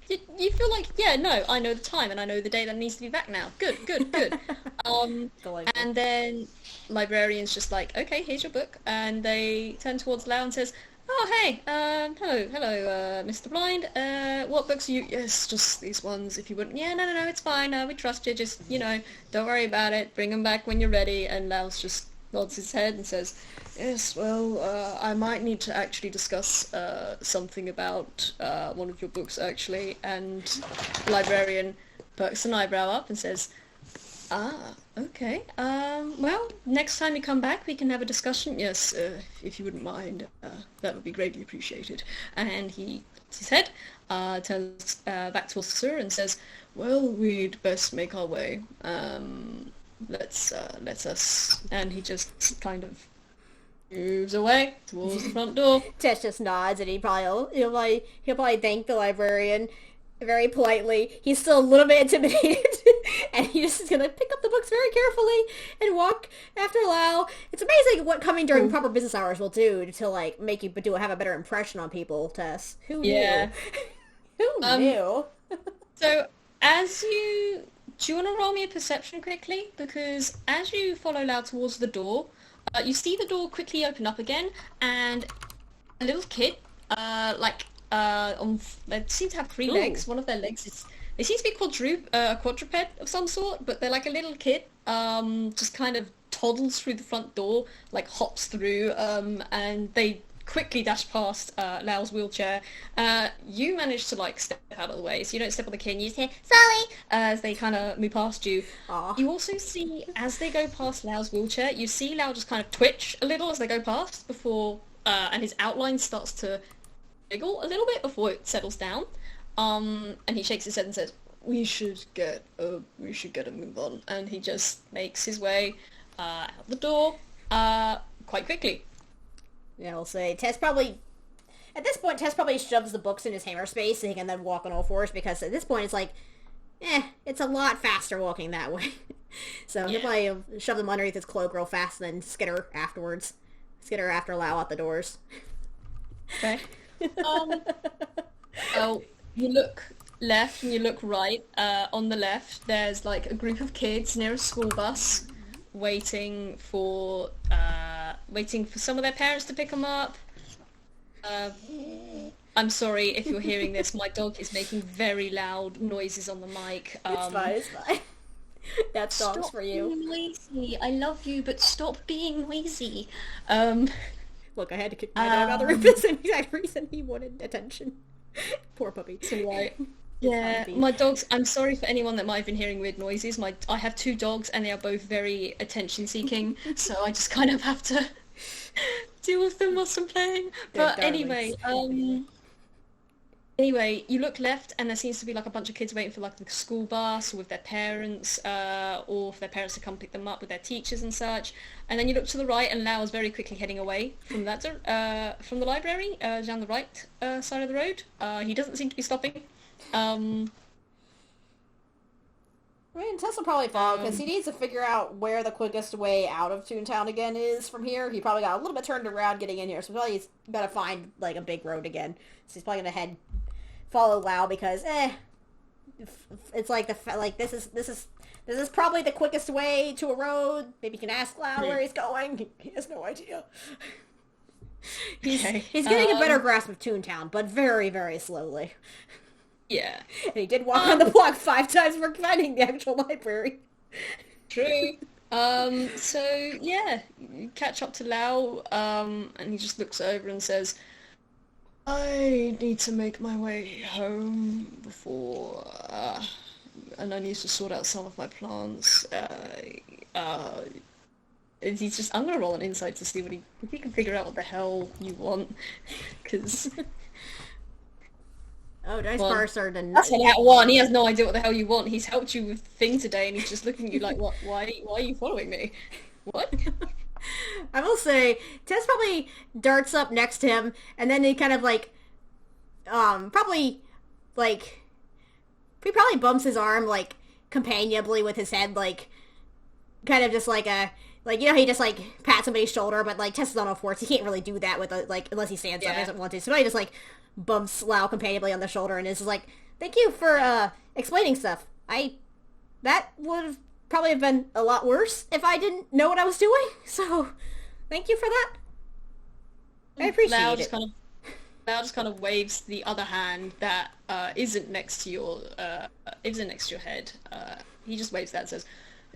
you feel like, yeah, no, I know the time and I know the day that needs to be back now. Good. And then librarian's just like, okay, here's your book, and they turn towards Lao and says, oh, hey, hello, Mr. Blind, what books are you... Yes, just these ones, if you wouldn't... Yeah, no, it's fine, we trust you, just, you know, don't worry about it, bring them back when you're ready, and Laos just nods his head and says, yes, well, I might need to actually discuss, something about, one of your books, actually, and the librarian perks an eyebrow up and says, Ah, okay. Well, next time you come back, we can have a discussion. Yes, if you wouldn't mind, that would be greatly appreciated. And he nods his head, turns back towards Tessura and says, "Well, we'd best make our way. Let us." And he just kind of moves away towards the front door. Tess just nods, and he'll probably thank the librarian very politely. He's still a little bit intimidated, and he's just gonna pick up the books very carefully and walk after Lao. It's amazing what coming during proper business hours will do to like make you have a better impression on people. Tess, who knew? Who knew? So, do you want to roll me a perception quickly? Because as you follow Lao towards the door, you see the door quickly open up again, and a little kid, they seem to have three legs. One of their legs is, they seem to be a quadruped of some sort, but they're like a little kid, just kind of toddles through the front door, like hops through, and they quickly dash past Lao's wheelchair. You manage to like step out of the way, so you don't step on the kid, and you just hear, "Sorry!" as they kind of move past you. Aww. You also see, as they go past Lao's wheelchair, you see Lao just kind of twitch a little as they go past before, and his outline starts to wiggle a little bit before it settles down. And he shakes his head and says, we should get a move on." And he just makes his way out the door quite quickly. Yeah, we'll say Tess probably shoves the books in his hammer space so he can then walk on all fours, because at this point it's like, it's a lot faster walking that way. So he'll probably shove them underneath his cloak real fast and then skitter afterwards. Skitter after Lao out the doors. Okay. Well, you look left and you look right. On the left, there's like a group of kids near a school bus, waiting for some of their parents to pick them up. I'm sorry if you're hearing this. My dog is making very loud noises on the mic. It's fine. That's dogs Stop for you. being noisy. I love you, but stop being noisy. Look, I had to kick my dog out of the room for the same exact reason. He wanted attention. Poor puppy. Right. Yeah, my dogs, I'm sorry for anyone that might have been hearing weird noises. I have two dogs and they are both very attention-seeking, so I just kind of have to deal with them whilst I'm playing. But anyway, you look left and there seems to be like a bunch of kids waiting for like the school bus or with their parents, or for their parents to come pick them up with their teachers and such. And then you look to the right and Lao is very quickly heading away from from the library, down the right side of the road. He doesn't seem to be stopping. I mean, Tess will probably follow, because he needs to figure out where the quickest way out of Toontown again is from here. He probably got a little bit turned around getting in here, so he's got to find, like, a big road again. So he's probably going to follow Lao, because, it's like, this is probably the quickest way to a road. Maybe you can ask Lao where he's going. He has no idea. He's getting a better grasp of Toontown, but very, very slowly. Yeah. And he did walk on the block 5 times for finding the actual library. True. So, yeah, you catch up to Lao, and he just looks over and says, I need to make my way home before, and I need to sort out some of my plants. He's just, I'm gonna roll an insight to see if he can figure out what the hell you want, because... Oh, dice bar started to... That's an at one. He has no idea what the hell you want. He's helped you with the thing today, and he's just looking at you like, what? Why are you following me? What? I will say, Tess probably darts up next to him, and then he kind of like, he probably bumps his arm, like, companionably with his head, like, kind of just like a... Like, you know, he just, like, pats somebody's shoulder, but, like, Tess is on all fours. He can't really do that with, unless he stands up. He doesn't want to. So he just, like, bumps Lao companionably on the shoulder and is just like, thank you for, explaining stuff. That would have probably have been a lot worse if I didn't know what I was doing. So, thank you for that. I appreciate it. Lao just kind of waves the other hand that, isn't next to your head. He just waves that and says,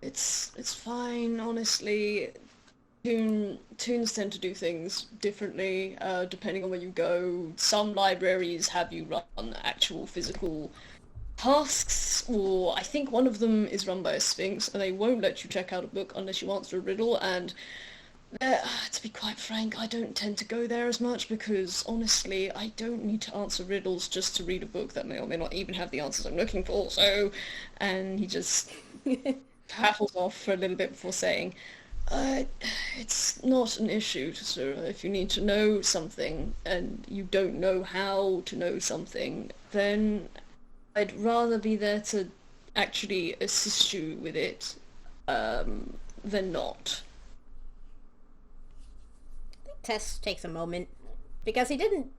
It's fine, honestly. Toons tend to do things differently, depending on where you go. Some libraries have you run actual physical tasks, or I think one of them is run by a sphinx, and they won't let you check out a book unless you answer a riddle, and to be quite frank, I don't tend to go there as much because, honestly, I don't need to answer riddles just to read a book that may or may not even have the answers I'm looking for, so... And he just paddles off for a little bit before saying, it's not an issue, Tessura. If you need to know something and you don't know how to know something, then I'd rather be there to actually assist you with it than not. Tess takes a moment because he didn't,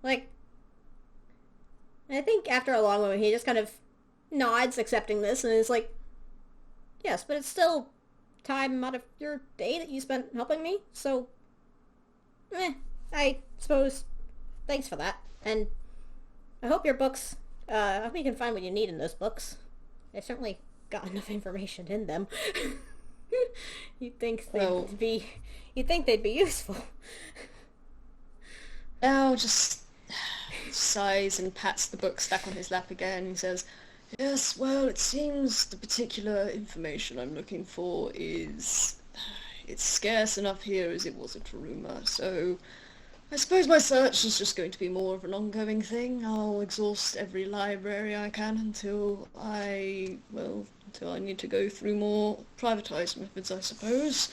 like, I think after a long moment he just kind of nods accepting this and is like, yes, but it's still time out of your day that you spent helping me, so I suppose thanks for that, and I hope your books, I hope you can find what you need in those books. They've certainly got enough information in them. You'd think they'd be useful. Now just sighs and pats the book stack on his lap again and says, yes, well, it seems the particular information I'm looking for is... it's scarce enough here as it was at Taruma, so I suppose my search is just going to be more of an ongoing thing. I'll exhaust every library I can until I need to go through more privatized methods, I suppose.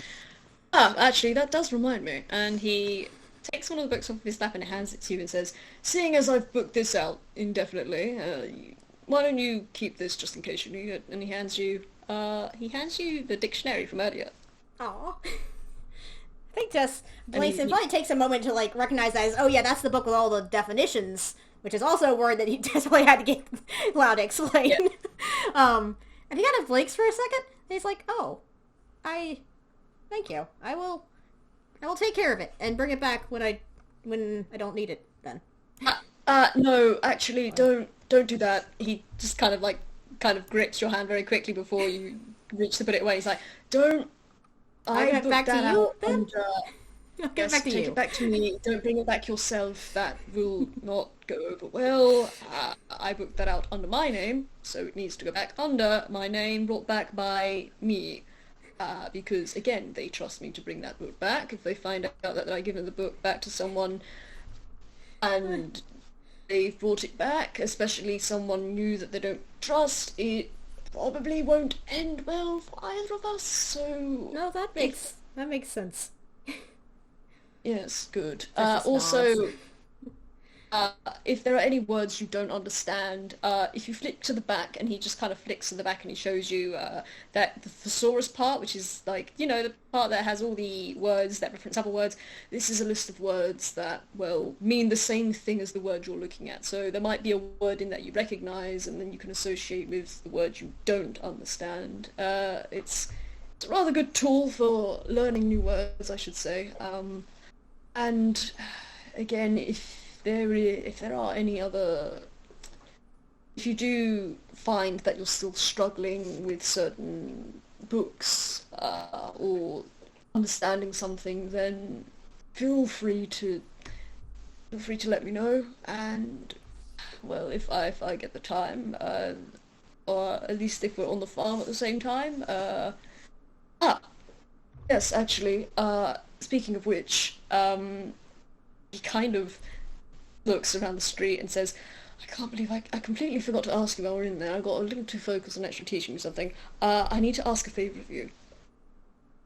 Actually, that does remind me. And he takes one of the books off his lap and hands it to you and says, seeing as I've booked this out indefinitely, why don't you keep this just in case you need it? And he hands you the dictionary from earlier. Aww. I think Tess blinks and probably takes a moment to, like, recognize that as, oh yeah, that's the book with all the definitions, which is also a word that he definitely had to get Lao to explain. Yeah. And he kind of blinks for a second, and he's like, oh, thank you. I will take care of it, and bring it back when I don't need it, then. No, actually, don't do that. He just kind of grips your hand very quickly before you reach to put it away. He's like, don't... I give it back to you, then? Yes, take it back to me. Don't bring it back yourself. That will not go over well. I booked that out under my name, so it needs to go back under my name, brought back by me. Because, again, they trust me to bring that book back. If they find out that I've given the book back to someone and they've brought it back, especially someone new that they don't trust, it probably won't end well for either of us, so... No, that makes sense. Yes, good. Also, if there are any words you don't understand, if you flip to the back, and he just kind of flicks to the back and he shows you that the thesaurus part, which is like, you know, the part that has all the words that reference other words, this is a list of words that, well, mean the same thing as the word you're looking at. So there might be a word in that you recognize, and then you can associate with the word you don't understand. It's a rather good tool for learning new words, I should say. And again, if there are any other... If you do find that you're still struggling with certain books, or understanding something, then feel free to let me know, and, well, if I get the time, or at least if we're on the farm at the same time, yes, actually, speaking of which, he kind of looks around the street and says, I can't believe I completely forgot to ask you while we're in there. I got a little too focused on actually teaching you something. I need to ask a favour of you.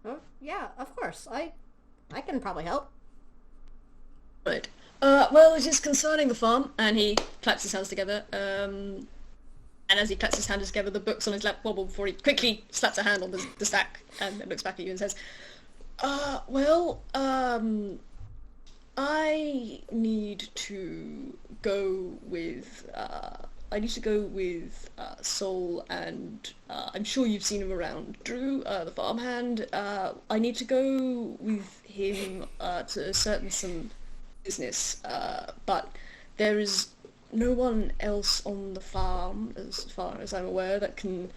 Oh, yeah, of course. I can probably help. Right. Well, it is concerning the farm, and he claps his hands together, and as he claps his hands together, the books on his lap wobble before he quickly slaps a hand on the stack, and then looks back at you and says, I need to go with Sol, and I'm sure you've seen him around. Drew, the farmhand. I need to go with him to some business, but there is no one else on the farm, as far as I'm aware, that can,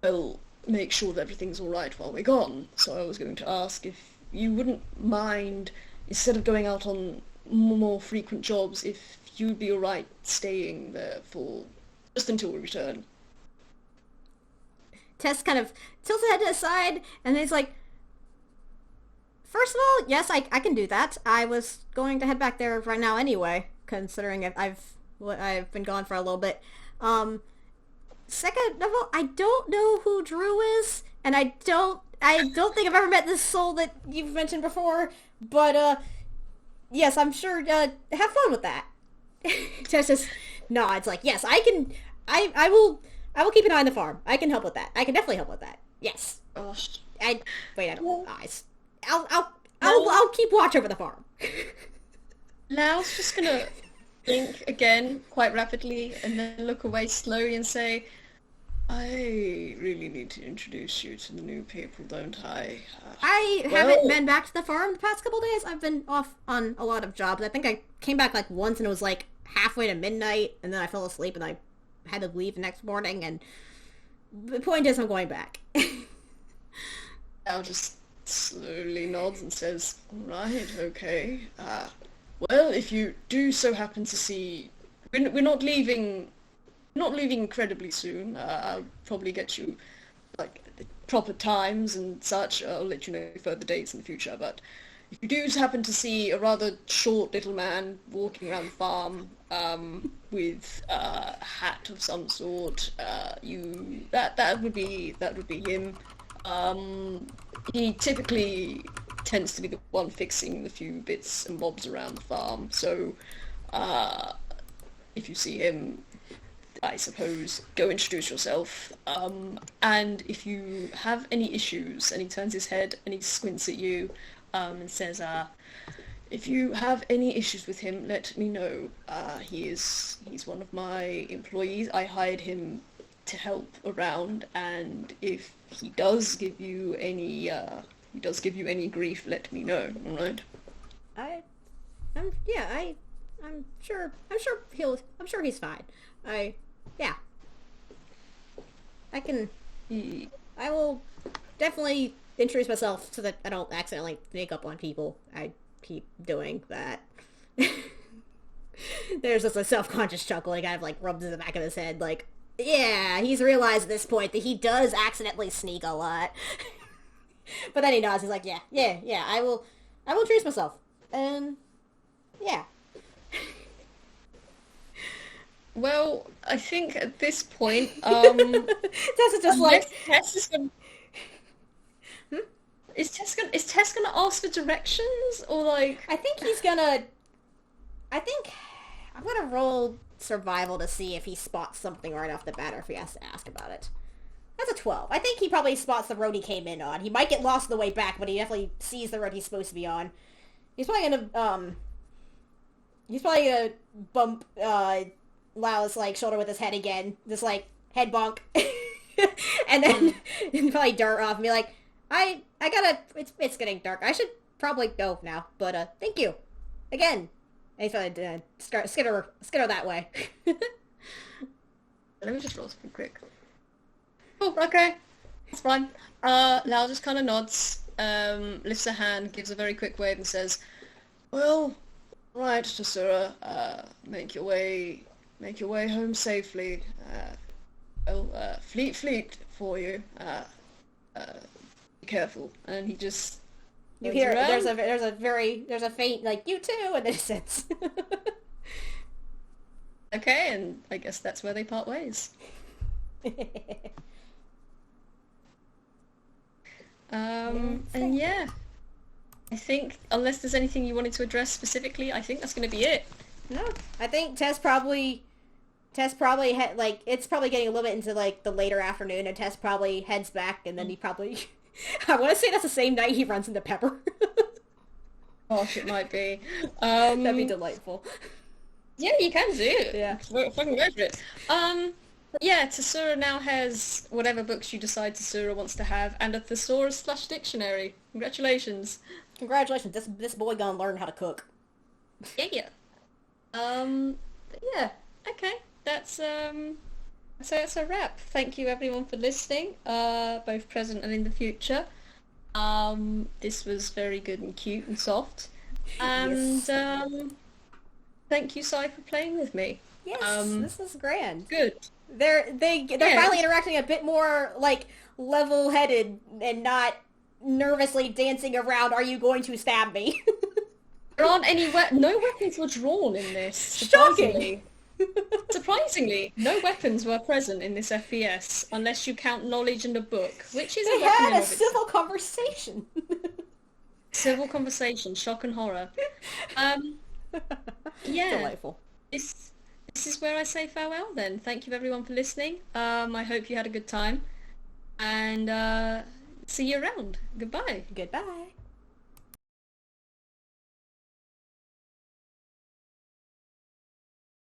well, make sure that everything's alright while we're gone. So I was going to ask if you wouldn't mind, instead of going out on more frequent jobs, if you'd be alright staying there for Just until we return. Tess kind of tilts her head to the side, and he's like, first of all, yes, I can do that. I was going to head back there right now anyway, considering I've been gone for a little bit. Second of all, I don't know who Drew is, and I don't think I've ever met this soul that you've mentioned before, but, yes, I'm sure, have fun with that. Tess just nods, like, yes, I will keep an eye on the farm. I can help with that. I can definitely help with that. Yes. Gosh. I don't have eyes. I'll keep watch over the farm. Lao's just gonna think again quite rapidly and then look away slowly and say, I really need to introduce you to the new people, don't I? I haven't been back to the farm the past couple days. I've been off on a lot of jobs. I think I came back like once and it was like halfway to midnight, and then I fell asleep and I had to leave the next morning, and the point is I'm going back. Lao just slowly nods and says, right, okay. Well, if you do so happen to see... We're not leaving incredibly soon. I'll probably get you, like, the proper times and such. I'll let you know further dates in the future, but if you do happen to see a rather short little man walking around the farm, with a hat of some sort, that would be him. He typically tends to be the one fixing the few bits and bobs around the farm, so if you see him, I suppose, go introduce yourself, and if you have any issues, and he turns his head and he squints at you, and says, if you have any issues with him, let me know. He's one of my employees. I hired him to help around, and if he does give you any grief, let me know. All right? I'm sure he's fine. I will definitely introduce myself so that I don't accidentally sneak up on people. I keep doing that. There's just a self-conscious chuckle. He kind of like rubs in the back of his head, like, yeah, he's realized at this point that he does accidentally sneak a lot. But then he nods. He's like, yeah, I will introduce myself. And yeah. Well, I think at this point, Tess just like... Tess is gonna... Is Tess gonna ask for directions, or like... I think I'm gonna roll survival to see if he spots something right off the bat, or if he has to ask about it. That's a 12. I think he probably spots the road he came in on. He might get lost on the way back, but he definitely sees the road he's supposed to be on. He's probably gonna bump, Lao's, like, shoulder with his head again. Just, like, head bonk. And then probably dart off and be like, I gotta, it's getting dark. I should probably go now, but, thank you. Again. And he's probably, skitter that way. Let me just roll something quick. Oh, okay. That's fine. Lao just kind of nods, lifts a hand, gives a very quick wave and says, well, right, Tessura, make your way home safely. Fleet for you. Be careful. And he just... You hear, there's a faint, like, you too, and then it sits. Okay, and I guess that's where they part ways. And yeah, I think, unless there's anything you wanted to address specifically, I think that's going to be it. No, I think Tess probably had, like, it's probably getting a little bit into, like, the later afternoon, and Tess probably heads back, and then he probably, I want to say that's the same night he runs into Pepper. Gosh, it might be. That'd be delightful. Yeah, you can do it. Yeah. Fucking go for it. Yeah, Tessura now has whatever books you decide Tessura wants to have, and a Thesaurus / dictionary. Congratulations. Congratulations, this boy gonna learn how to cook. Yeah. Yeah. Okay. That's a wrap. Thank you everyone for listening, both present and in the future. This was very good and cute and soft. And yes. Thank you, Sai, for playing with me. Yes, this is grand. Good. They're finally interacting a bit more like level-headed and not nervously dancing around. Are you going to stab me? There aren't any no weapons were drawn in this. Shocking. Surprisingly, no weapons were present in this FPS unless you count knowledge and a book, which is They a weapon had in a of civil conversation. civil conversation, shock and horror. Yeah. Delightful. This is where I say farewell then. Thank you everyone for listening. I hope you had a good time. And see you around. Goodbye. Goodbye.